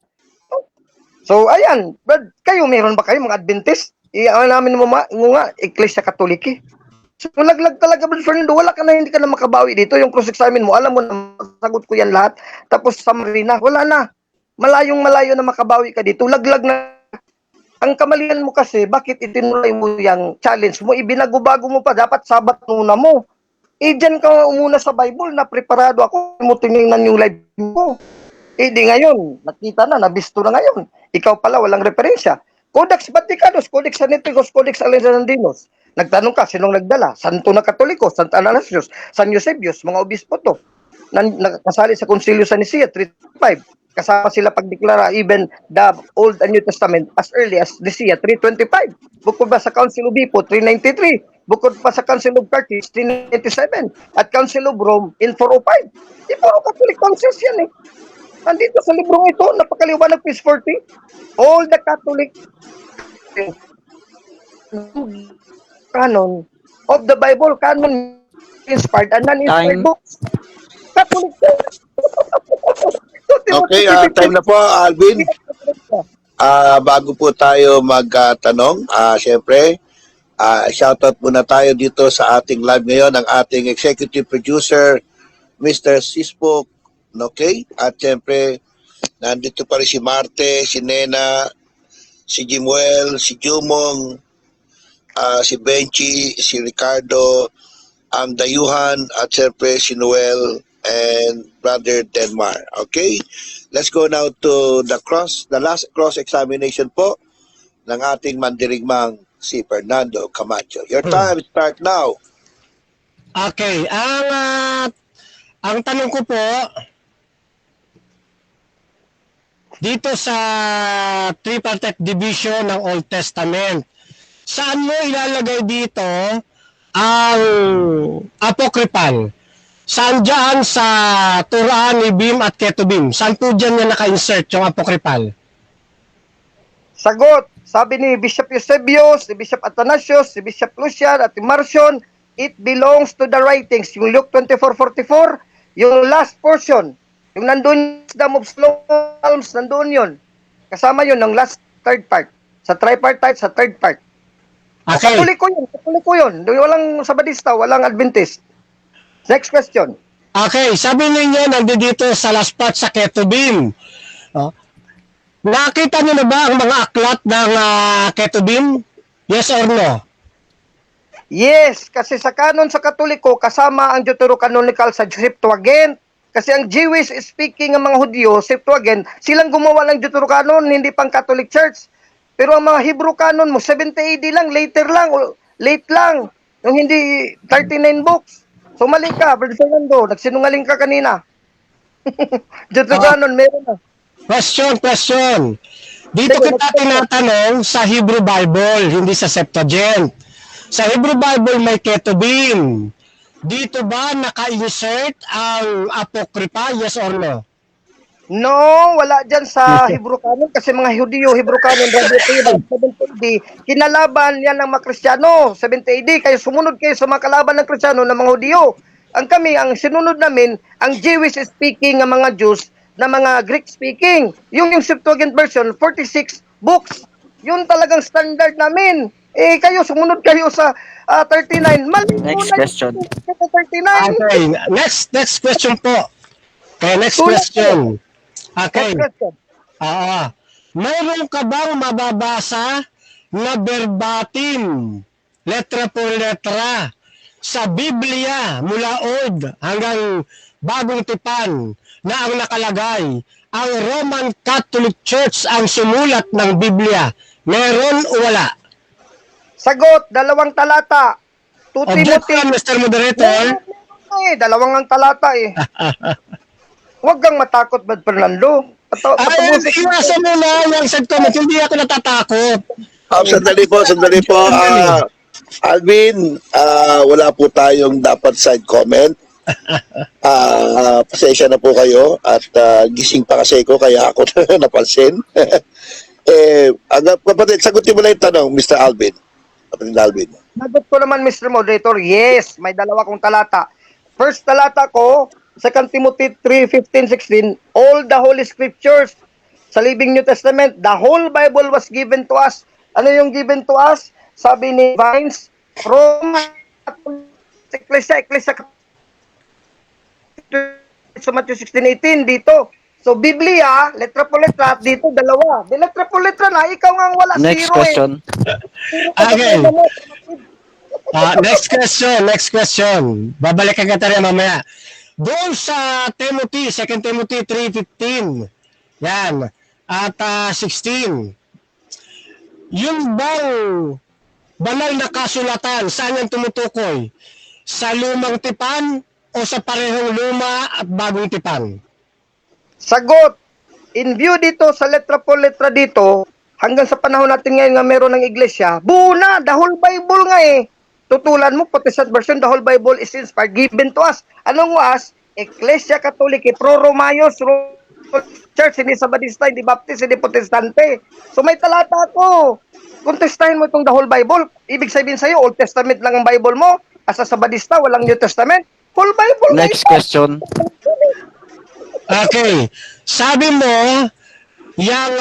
So, ayan, Brad, kayo, meron ba kayo mga Adventist? Namin mo nga, Ecclesia Catholic So, laglag talaga, Brad Fernando, wala ka na, hindi ka na makabawi dito. Yung cross-examine mo, alam mo na, sagot ko yan lahat. Tapos, summary na, wala na. Malayong-malayo na makabawi ka dito. Laglag na. Ang kamalian mo kasi, bakit itinulay mo yung challenge mo? Ibinago-bago mo pa, dapat sabat muna mo. Diyan ka umuna sa Bible na preparado ako, mo tingnan yung live mo. Di ngayon, nakita na, nabisto na ngayon. Ikaw pala, walang referensya. Codex Vaticanus, Codex Sinaiticus, Codex Alexandrinus. Nagtanong ka, sinong nagdala? Santo na Katoliko, Santo Athanasius, San Eusebius, mga obispo to. Nakasali sa Concilio San Nicaea, 325. Kasama sila pagdeklara even the Old and New Testament as early as Nicaea, 325. Bukod ba sa Council of Hippo, 393. Bukod pa sa Council of Carthage, 397. At Council of Rome, in 405. Puro Catholic councils yan Nandito sa librong ito, napakaliwanag, page 40. All the Catholic canon of the Bible, canon inspired and non-inspired Time. books. Catholic. Okay, time na po, Alvin. Bago po tayo magtanong, syempre, shoutout muna tayo dito sa ating live ngayon, ang ating executive producer, Mr. Sispo, okay? At syempre, nandito pa rin si Marte, si Nena, si Jimuel, si Jumong, si Benchi, si Ricardo, ang Dayuhan, at syempre si Noel and Brother Denmar. Okay? Let's go now to the last cross-examination po ng ating mandirigmang si Fernando Camacho. Your time start now. Okay, ang tanong ko po, dito sa tripartite division ng Old Testament, saan mo ilalagay dito ang apocryphal? Saan dyan sa Torah, Nibim at Ketubim? Saan po dyan niya naka-insert yung apocryphal? Sagot, sabi ni Bishop Eusebius, si Bishop Athanasius, si Bishop Lucian at si Marcion, it belongs to the writings. Yung Luke 24:44, yung last portion, yung nandun Wisdom of Psalms, nandun yun. Kasama yun ng last third part. Sa tripartite, sa third part. Okay. Katulik ko yun. Walang Sabadista, walang Adventist. Next question. Okay, sabi ninyo nandito sa last part sa Ketubim. Oh. Nakita niyo na ba ang mga aklat ng Ketubim? Yes or no? Yes, kasi sa kanon sa Katoliko, kasama ang Deuterocanonical sa Septuagint. Kasi ang Jewish speaking ng mga Hudyo, Septuagint, silang gumawa ng Deuterocanon, hindi pang Catholic Church. Pero ang mga Hebrew canon mo, 70 AD lang, late lang. Yung hindi 39 books. So mali ka, Brother Fernando, nagsinungaling ka kanina. Deuterocanon, meron na. Question. Dito kita tinatanong sa Hebrew Bible, hindi sa Septuagint. Sa Hebrew Bible may Ketubim. Dito ba naka-insert ang Apokrypha, yes or no? No, wala dyan sa Hebrew canon kasi mga Hudyo, Hebrew canon, 70 AD, kinalaban yan ng mga Kristiyano, 70 AD, kaya sumunod kayo sa mga kalaban ng Kristiyano ng mga Hudyo. Ang sinunod namin, ang Jewish speaking ng mga Jews, na mga Greek speaking. Yung Septuagint version, 46 books. Yun talagang standard namin. Eh, kayo, sumunod kayo sa 39. Mali Next muna question. yung 39. Okay, next question po. Okay, next question. Okay. Next question. Mayroon ka bang mababasa na verbatim, letra por letra, sa Biblia mula Old hanggang Bagong Tipan na ang nakalagay, ang Roman Catholic Church ang sumulat ng Biblia? Meron o wala? Sagot, 2 talata. 2 Objection, Timothy. Mr. Moderator. Dalawang talata eh. Huwag kang matakot, Brad Fernando. Ay, iwasan mo na yung said comment. Hindi ako natatakot. Sandali po. Alvin, wala po tayong dapat side comment. Pasensya na po kayo at gising pa kasi ko kaya ako napansin. Kapatid, sagutin mo na yung tanong, Mr. Alvin. Kapatid Alvin. Sagot ko naman, Mr. Moderator, yes, may 2 kong talata. First talata ko, 2 Timothy 3:15-16, all the Holy Scriptures sa Living New Testament, the whole Bible was given to us. Ano yung given to us? Sabi ni Vines, Roma, Ecclesia, sa Matthew 16:18 dito. So Biblia, letra po letra, dito 2. Di letra po letra na, ikaw nga ang wala, Next zero question. Okay. Next question. Babalikan ka tayo mamaya. Doon sa Timothy, 2 Timothy 3:15. Yan. At 16. Yung bang banal na kasulatan, saan yung tumutukoy? Sa lumang tipan o sa parehong luma at bagong tipan? Sagot, in view dito sa letra po letra dito, hanggang sa panahon natin ngayon nga meron ng iglesia, buo na, the whole Bible nga eh. Tutulan mo, Protestant version, the whole Bible is inspired, given to us. Anong was? Ecclesia Catholic, Pro-Romayos, Church, hindi Sabadista, hindi Baptist, hindi Protestante. So may talata ako. Contestahin mo itong the whole Bible. Ibig sabihin sa'yo, Old Testament lang ang Bible mo. Asa Sabadista, walang New Testament. Whole Bible. Next question. Okay. Sabi mo, yung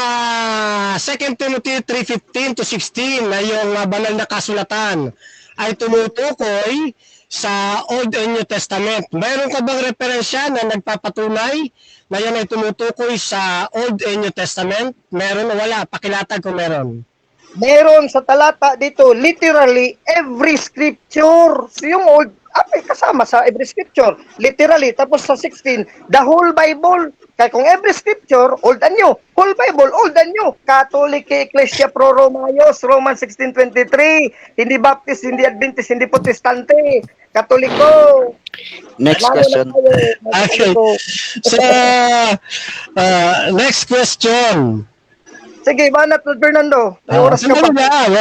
2 Timothy 3:15-16 na yung banal na kasulatan ay tumutukoy sa Old and New Testament. Mayroon ka bang referensya na nagpapatunay na yan ay tumutukoy sa Old and New Testament? Meron o wala? Pakilatag kung meron. Meron sa talata dito, literally, every scripture. So yung old, ay kasama sa every scripture. Literally. Tapos sa 16, the whole Bible. Kaya kung every scripture, old and new. Whole Bible, old and new. Catholic, Ecclesia, Pro-Romayos, Romans 16:23. Hindi Baptist, hindi Adventist, hindi Protestante. Katoliko. Next Lalo question. na tayo, Okay. Katoliko. So, next question. Sige, banat na Fernando. May oras ka pa. Sandali lang.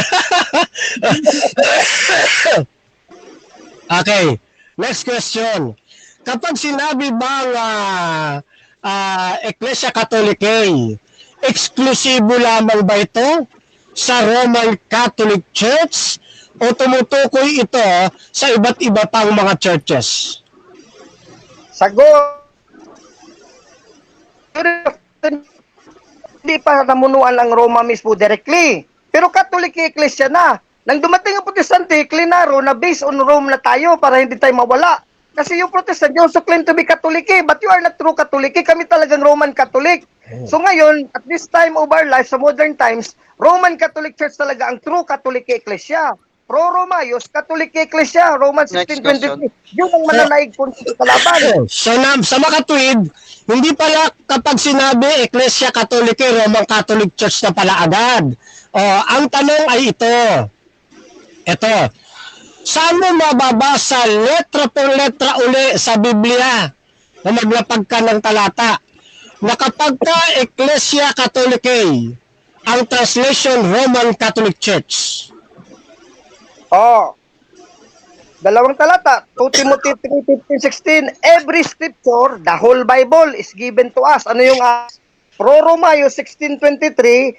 Okay. Next question. Kapag sinabi bang Ecclesia Catholicae, eksklusibo lamang ba ito sa Roman Catholic Church o tumutukoy ito sa iba't iba pang mga churches? Sagot. Hindi pa namunuan ang Roma mismo directly. Pero Catholic Ecclesia na. Nang dumating ang Protestante, klinaro na based on Rome na tayo para hindi tayo mawala. Kasi yung Protestant, you also claim to be Catholic, but you are not true Catholic. Kami talagang Roman Catholic. So ngayon, at this time of our life, sa modern times, Roman Catholic Church talaga ang true Catholic Ecclesia. Pro-Romayos, Catholic Ecclesia, Romans Next 16:23. Yun ang mananaig po sa kalaban. So, sa makatwid, hindi pala kapag sinabi Ecclesia Catholica, Roman Catholic Church na pala agad. O, ang tanong ay ito. Ito. Saan mo mababasa letra por letra uli sa Biblia na maglapag ka ng talata na kapag ka Ecclesia Catholica, ang translation Roman Catholic Church? Oh. Dalawang talata, 2 Timothy 3:15-16, every scripture, the whole Bible is given to us. Ano yung Pro-Romayos 16:23,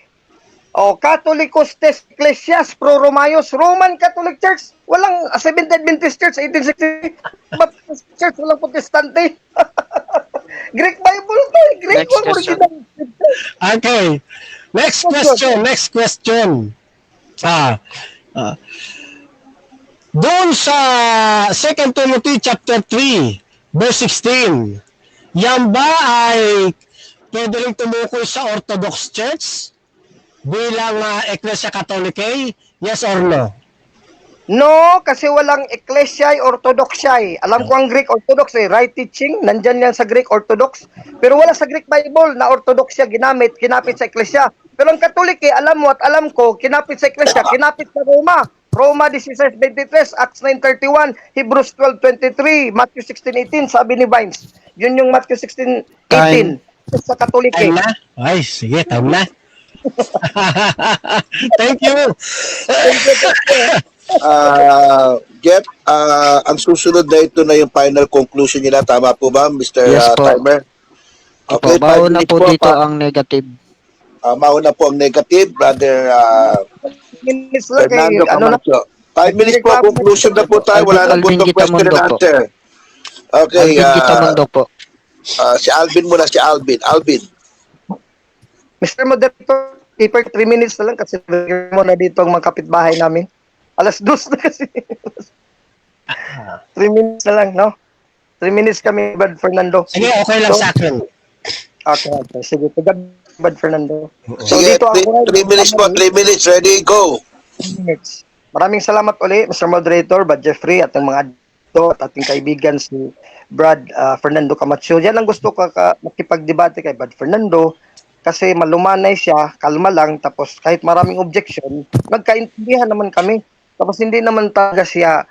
Catholicos Tes Ecclesias, Pro-Romayos, Roman Catholic Church, walang Seventh Adventist Church, 1860, Baptist Church, walang Protestante. Greek Bible to, Greek Next question. original. Okay. Next question. Doon sa 2 Timothy chapter 3, verse 16, yan ba ay pwede rin tumukoy sa Orthodox Church bilang Ecclesia Catholica? Yes or no? No, kasi walang Ecclesiae Orthodoxae. Alam ko ang Greek Orthodox right teaching, nandyan yan sa Greek Orthodox. Pero wala sa Greek Bible na Orthodoxia kinapit sa Ecclesia. Pero ang Katolik, alam mo at alam ko, kinapit sa Ecclesia, kinapit sa Roma. Roma 16:23, Acts 9:31, Hebrews 12:23, Matthew 16:18, sabi ni Vines. Yun yung Matthew 16:18 sa Katolik. Time na? Ay, sige, time na. Thank you. Jeff, ang susunod na ito na yung final conclusion nila. Tama po ba, Mr. Yes po. Timer? Okay, mauna 5 minutes po dito pa. ang negative. Mauna po ang negative, Brother Minutes lang Fernando Camacho. 5 minutes po, conclusion na po tayo. Wala na po Alvin itong question and Gitamundo po. answer. Okay, Alvin Gitamundo po. si Alvin muna, si Alvin. Alvin. Mr. Moderator, keeper 3 minutes na lang kasi mo na dito ang mga kapitbahay namin. Alas 2 na kasi. 3 minutes na lang, no? 3 minutes kami, Bad Fernando. Sige, okay lang sa akin. Okay. Sige, Bad Fernando. So, Sige, dito ako 3 minutes po, 3 minutes. Ready, go. 3 minutes. Maraming salamat ulit, Mr. Moderator, Bad Jeffrey, at ang mga adto at ating kaibigan si Brad Fernando Camacho. Yan ang gusto ko makipagdebate kay Brad Fernando kasi malumanay siya, kalma lang, tapos kahit maraming objection, nagkaintindihan naman kami. Tapos hindi naman talaga siya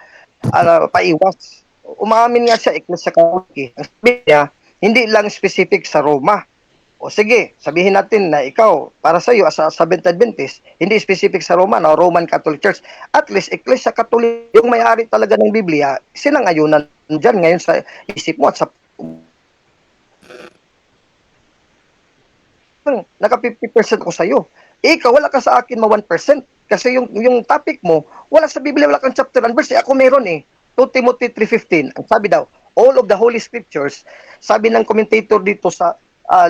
paiwas. Umamin nga siya, Ecclesia Catholic. Ang sabi niya, hindi lang specific sa Roma. O sige, sabihin natin na ikaw, para sa iyo, as a Seventh Adventist, hindi specific sa Roma, no? Roman Catholic Church. At least, Ecclesia Catholic, yung may-ari talaga ng Biblia, sinangayunan dyan ngayon sa isip mo at sa naka 50% ko sa iyo. Ikaw, wala ka sa akin 1%. Kasi yung topic mo, wala sa Biblia, wala kang chapter and verse. Ako meron 2 Timothy 3:15. Ang sabi daw, all of the Holy Scriptures, sabi ng commentator dito sa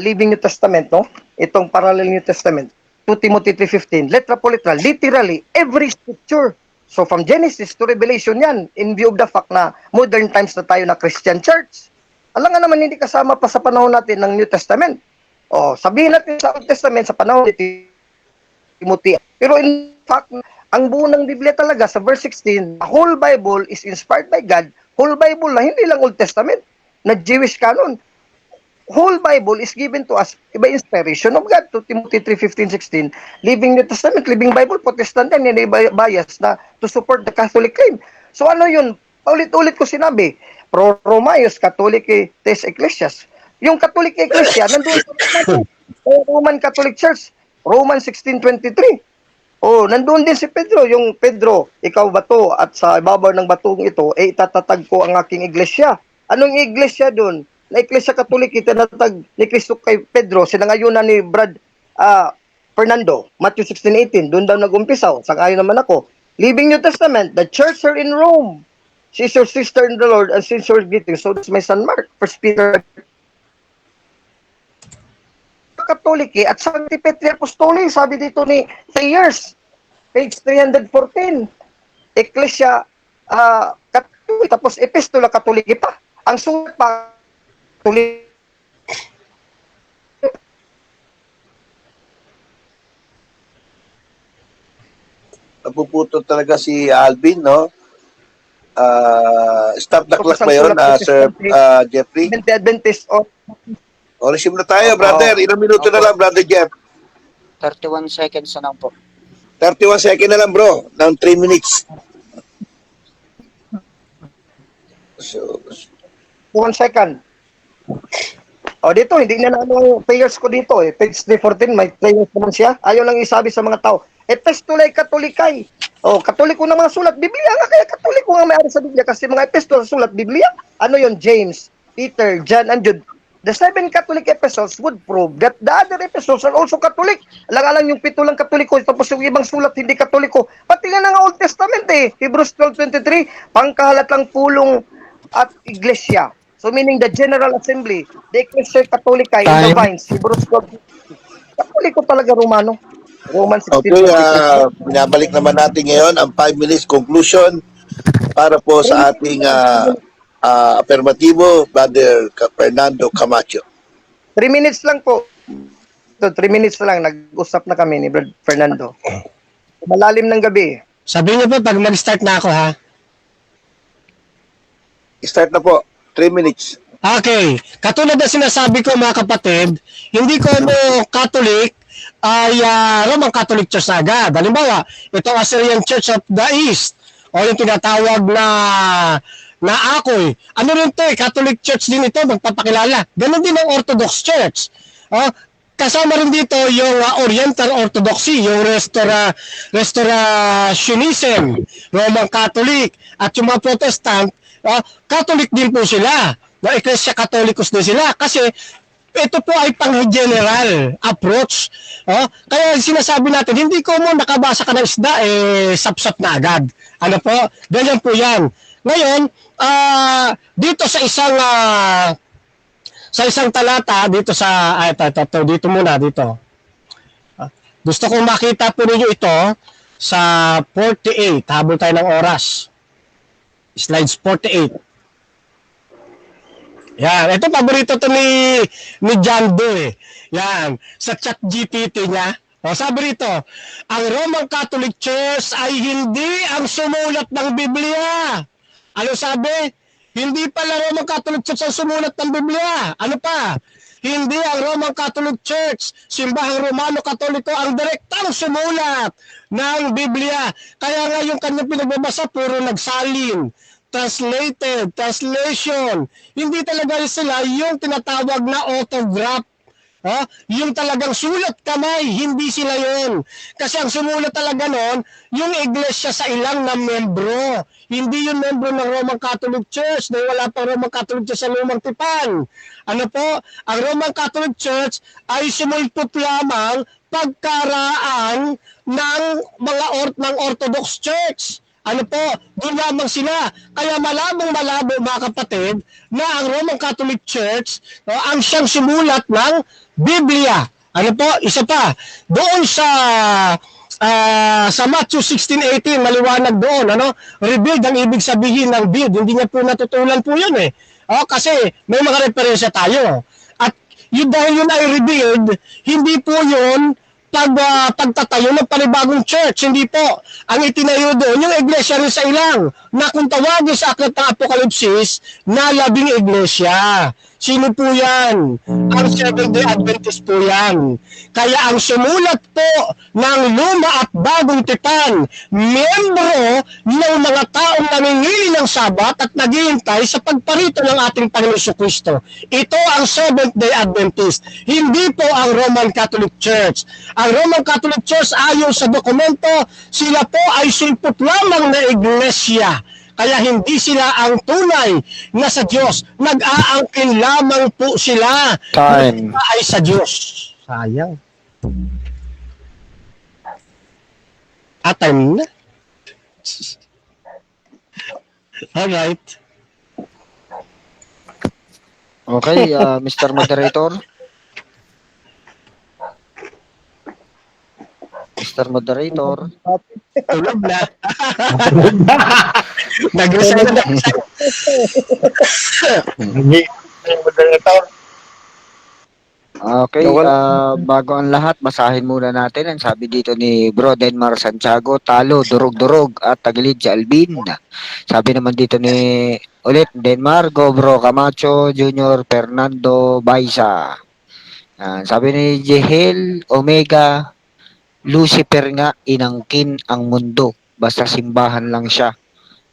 Living New Testament, no? Itong Parallel New Testament, 2 Timothy 3:15, letra po literal, literally, every scripture. So from Genesis to Revelation yan, in view of the fact na modern times na tayo na Christian church. Alam nga naman, hindi kasama pa sa panahon natin ng New Testament. Sabihin natin sa Old Testament, sa panahon ni Timothy. Pero in fact, ang buo ng Biblia talaga, sa verse 16, the whole Bible is inspired by God. Whole Bible na, hindi lang Old Testament, na Jewish canon. Whole Bible is given to us by inspiration of God. 2 Timothy 3:15-16, Living New Testament, Living Bible, Protestant yan, yan ay bias na to support the Catholic claim. So ano yun? Paulit-ulit ko sinabi, Pro-Romayos, Catholic Tes Ecclesias. Yung Catholic Ecclesia, nandun sa Roman Catholic Church, Romans 16:23. Nandun din si Pedro, yung Pedro, ikaw ba to? At sa ibabaw ng batong ito, itatatag ko ang aking iglesia. Anong iglesia dun? Na Iglesia Catholic, itinatag ni Cristo kay Pedro, sinangayunan ni Brad Fernando, Matthew 16:18, doon daw nag-umpisa. Sangayon naman ako. Living New Testament, the church are in Rome. She is your sister in the Lord and sends your greetings. So that's my son Mark. First Peter. Katoliki at Sancti Petri Apostoli, sabi dito ni Sayers, page 314. Ecclesia Katolik, tapos Epistola Katoliki pa. Ang sulat pa, Katolik. Napuputo talaga si Alvin, no? Stop the clock Tapos ang ba yun, sulat Sir Jeffrey? Adventist o O, resume na tayo, brother. Ilang minuto na lang, brother Jeff? 31 seconds na lang po. 31 second na lang, bro. Ng 3 minutes. So, 1 second. O dito, hindi na ang players ko dito eh. Page 314, may players naman siya. Ayaw lang isabi sa mga tao. Epistolae Katolikay. O, Katoliko na mga sulat. Biblia nga, kaya Katoliko nga may-ari sa Biblia. Kasi mga epistola sulat Biblia. Ano yon? James, Peter, John, and Jude. The 7 Catholic epistles would prove that the other epistles are also Catholic. Alang-alang yung 7 lang Katoliko, tapos yung ibang sulat hindi Katoliko. Pati nga ng Old Testament eh. Hebrews 12:23, pangkahalatang pulong at iglesia. So meaning the General Assembly, the Ecclesia Catholica in the Time. Vines, Hebrews 12. Katoliko talaga Romano. Romans 16. okay, binabalik naman natin ngayon ang 5 minutes conclusion para po sa ating affirmativo, Brother Fernando Camacho. 3 minutes lang po. 3 minutes lang, nag-usap na kami ni Brother Fernando. Malalim ng gabi. Sabihin niyo po pag mag-start na ako, ha? Start na po. 3 minutes. Okay. Katulad na sinasabi ko mga kapatid, hindi ko mo Catholic ay Roman Catholic Church na agad. Halimbawa, itong Assyrian Church of the East o yung tinatawag na Akoy. Ano rin to eh, Catholic Church din ito, magpapakilala. Ganon din ang Orthodox Church. Kasama rin dito yung Oriental Orthodoxy, yung Restorationism, Roman Catholic, at yung mga Protestant, Catholic din po sila. Ecclesia Catholicus din sila. Kasi ito po ay pang-general approach. Kaya sinasabi natin, hindi ko mo nakabasa ka ng isda, sapsap na agad. Ano po? Ganyan po yan. Ngayon, dito sa isang talata, dito sa, dito muna, dito. Gusto kong makita po ninyo ito sa 48, habol tayo ng oras. Slides 48. Yan, ito paborito to ni John Doe eh. Yan, sa chat GPT niya. Sabi rito, ang Roman Catholic Church ay hindi ang sumulat ng Biblia. Ano sabi? Hindi pala Roman Catholic Church ang sumulat ng Biblia. Ano pa? Hindi ang Roman Catholic Church, simbahang Romano Katoliko ang direktang sumulat ng Biblia. Kaya nga yung kanyang pinagbabasa, puro nagsalin. Translation. Hindi talaga sila yung tinatawag na autograph. Yung talagang sulat kamay, hindi sila yun. Kasi ang sumulat talaga nun, yung iglesia sa ilang na membro. Hindi yung membro ng Roman Catholic Church, dahil wala pang Roman Catholic Church sa Lumang Tipan. Ano po? Ang Roman Catholic Church ay sumulpot lamang pagkaraan ng ng Orthodox Church. Ano po, doon lamang sila. Kaya malabo mga kapatid na ang Roman Catholic Church ang siyang sumulat ng Biblia. Ano po, isa pa, doon sa Matthew 16:18, maliwanag doon, revealed ang ibig sabihin ng build. Hindi niya po natutulan po yun eh. Kasi may mga referensya tayo. At yun, dahil yun ay revealed, hindi po yun pagtatayo ng panibagong church. Hindi po. Ang itinayo doon, yung iglesia rin sa ilang, na kung tawagin sa aklat ng Apokalipsis, na 10 iglesia. Sino po yan? Ang Seventh-day Adventist po yan. Kaya ang sumulat po ng Luma at Bagong Tipan, miyembro ng mga taong namingili ng Sabat at naghihintay sa pagparito ng ating Panginoon Jesucristo. Ito ang Seventh-day Adventist. Hindi po ang Roman Catholic Church. Ang Roman Catholic Church, ayon sa dokumento, sila po ay sulpot lamang na iglesia. Kaya hindi sila ang tunay na sa Diyos. Nag-aangkin lamang po sila Time. na ay sa Diyos. Sayang. Time na. Alright. Okay, Mr. Moderator. Mr. Moderator. Tulog na. Nag-resign na. Okay, bago ang lahat, basahin muna natin ang sabi dito ni Bro Denmar Santiago, talo, durog-durog at tagilid si Alvin. Sabi naman dito ni ulit Denmar, go Bro Camacho, Junior Fernando Baisa. Sabi ni Jehel Omega, Lucifer nga inangkin ang mundo, basta simbahan lang siya.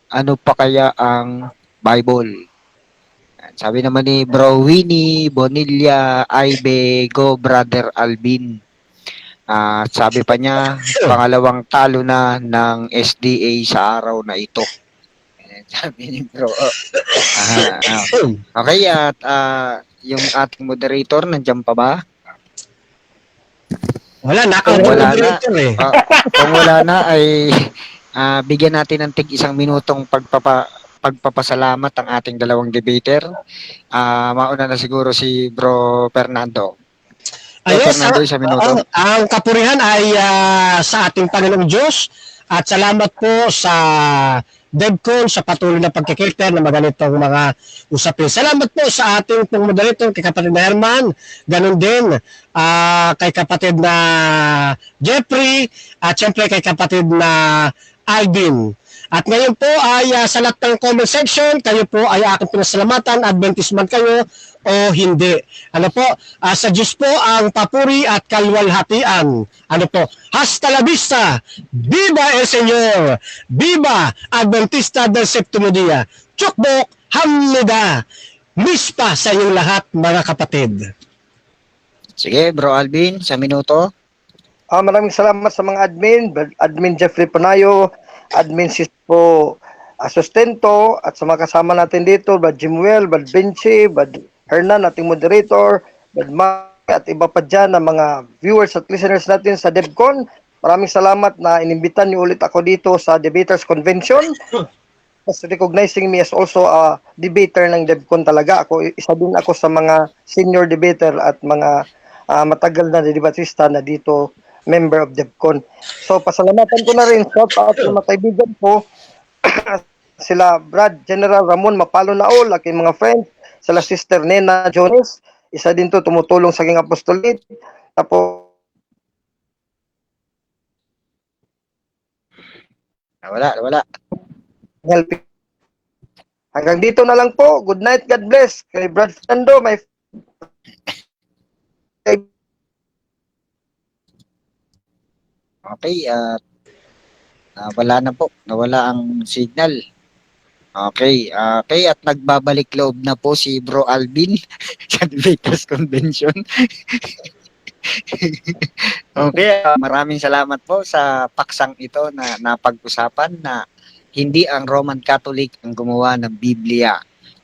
Ano pa kaya ang Bible? Sabi naman ni Bro Winnie Bonilla Aibe, go Brother Alvin. Sabi pa niya, pangalawang talo na ng SDA sa araw na ito. Sabi ni Bro. Okay, at yung ating moderator, nandiyan pa ba? Wala, knockout Kung wala na, moderator eh. kung wala na ay bigyan natin ng tig 1 minutong pagpapasalamat ang ating dalawang debater. Mauna na siguro si Bro Fernando. Bro Fernando, 1 minuto. Ang kapurihan ay sa ating Panginoong Diyos at salamat po sa DevCon sa patuloy na pagkikilter ng mga ganitong mga usapin. Salamat po sa ating pong moderator, kay kapatid na Herman, ganun din kay kapatid na Jeffrey, at syempre kay kapatid na Alvin. At ngayon po ay sa lahat ng comment section, kayo po ay aking pinasalamatan, Adventist man kayo o hindi. Ano po, sa Diyos po ang papuri at kalwalhatian. Ano po, hasta la vista, viva el Señor, viva Adventista del Septimo Dia, Chukbok, Hamnida, mispa sa inyong lahat mga kapatid. Sige, Bro Alvin, 1 minuto. Maraming salamat sa mga admin Jeffrey Panayo, admin Sispo Sustento, at sa mga kasama natin dito, Brad Jimuel, Brad Benchi, Brad Hernan, ating moderator, Brad Mike, at iba pa dyan na mga viewers at listeners natin sa DevCon. Maraming salamat na inimbitan niyo ulit ako dito sa Debaters Convention. As recognizing me as also a debater ng DevCon talaga. Isa din ako sa mga senior debater at mga matagal na debatista na dito member of DevCon. So, pasalamatan ko na rin shout out sa mga kaibigan ko, sila Brad General Ramon Mapalo Naol, aking mga friends, sila Sister Nena Jones, isa din to tumutulong sa aking apostolate. Tapos, Wala. helping. Hanggang dito na lang po. Good night, God bless. Kay Brad Fernando, my Okay, wala na po. Nawala ang signal. Okay, at nagbabalik loob na po si Bro Alvin sa Debaters Convention. Okay, maraming salamat po sa paksang ito na napag-usapan na hindi ang Roman Catholic ang gumawa ng Biblia.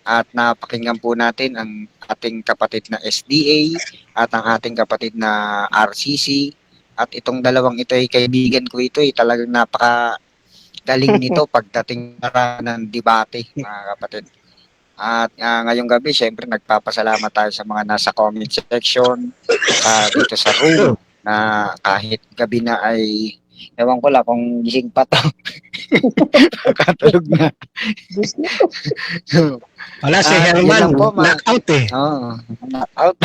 At napakinggan po natin ang ating kapatid na SDA at ang ating kapatid na RCC. At itong dalawang ito ay kaibigan ko ito, talagang napakagaling nito pagdating para ng debate, mga kapatid. At ngayong gabi, syempre nagpapasalamat tayo sa mga nasa comment section dito sa room na kahit gabi na ay ewan ko lang kung gising pa to. Kakatulog na. Wala si Yun Herman, lang po, knockout eh. Oo, knockout.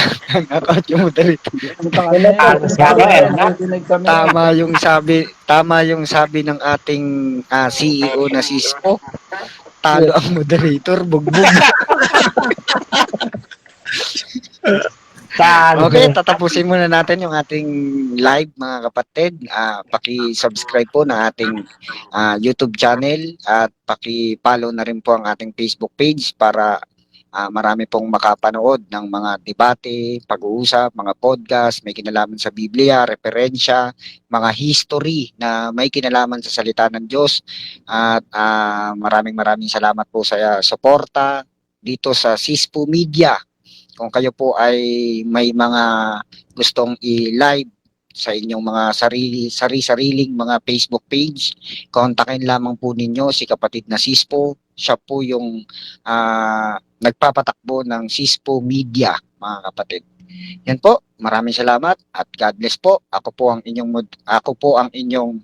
Knockout yung moderator. Tama yung sabi ng ating CEO na si Spo. Talo ang moderator, bugbog. Okay, tatapusin muna natin yung ating live, mga kapatid. Paki-subscribe po na ating YouTube channel at paki-follow na rin po ang ating Facebook page para marami pong makapanood ng mga debate, pag-uusap, mga podcast, may kinalaman sa Biblia, referensya, mga history na may kinalaman sa salita ng Diyos. At maraming salamat po sa suporta dito sa Sispo Media. Kung kayo po ay may mga gustong i-live sa inyong mga sariling mga Facebook page. Kontakin lamang po ninyo si kapatid na Sispo. Siya po yung nagpapatakbo ng Sispo Media, mga kapatid. Yan po, maraming salamat at God bless po. Ako po ang inyong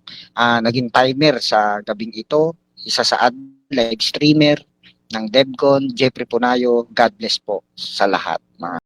naging timer sa gabing ito, isa sa live streamer ng DevCon, Jeffrey Punayo. God bless po sa lahat, mga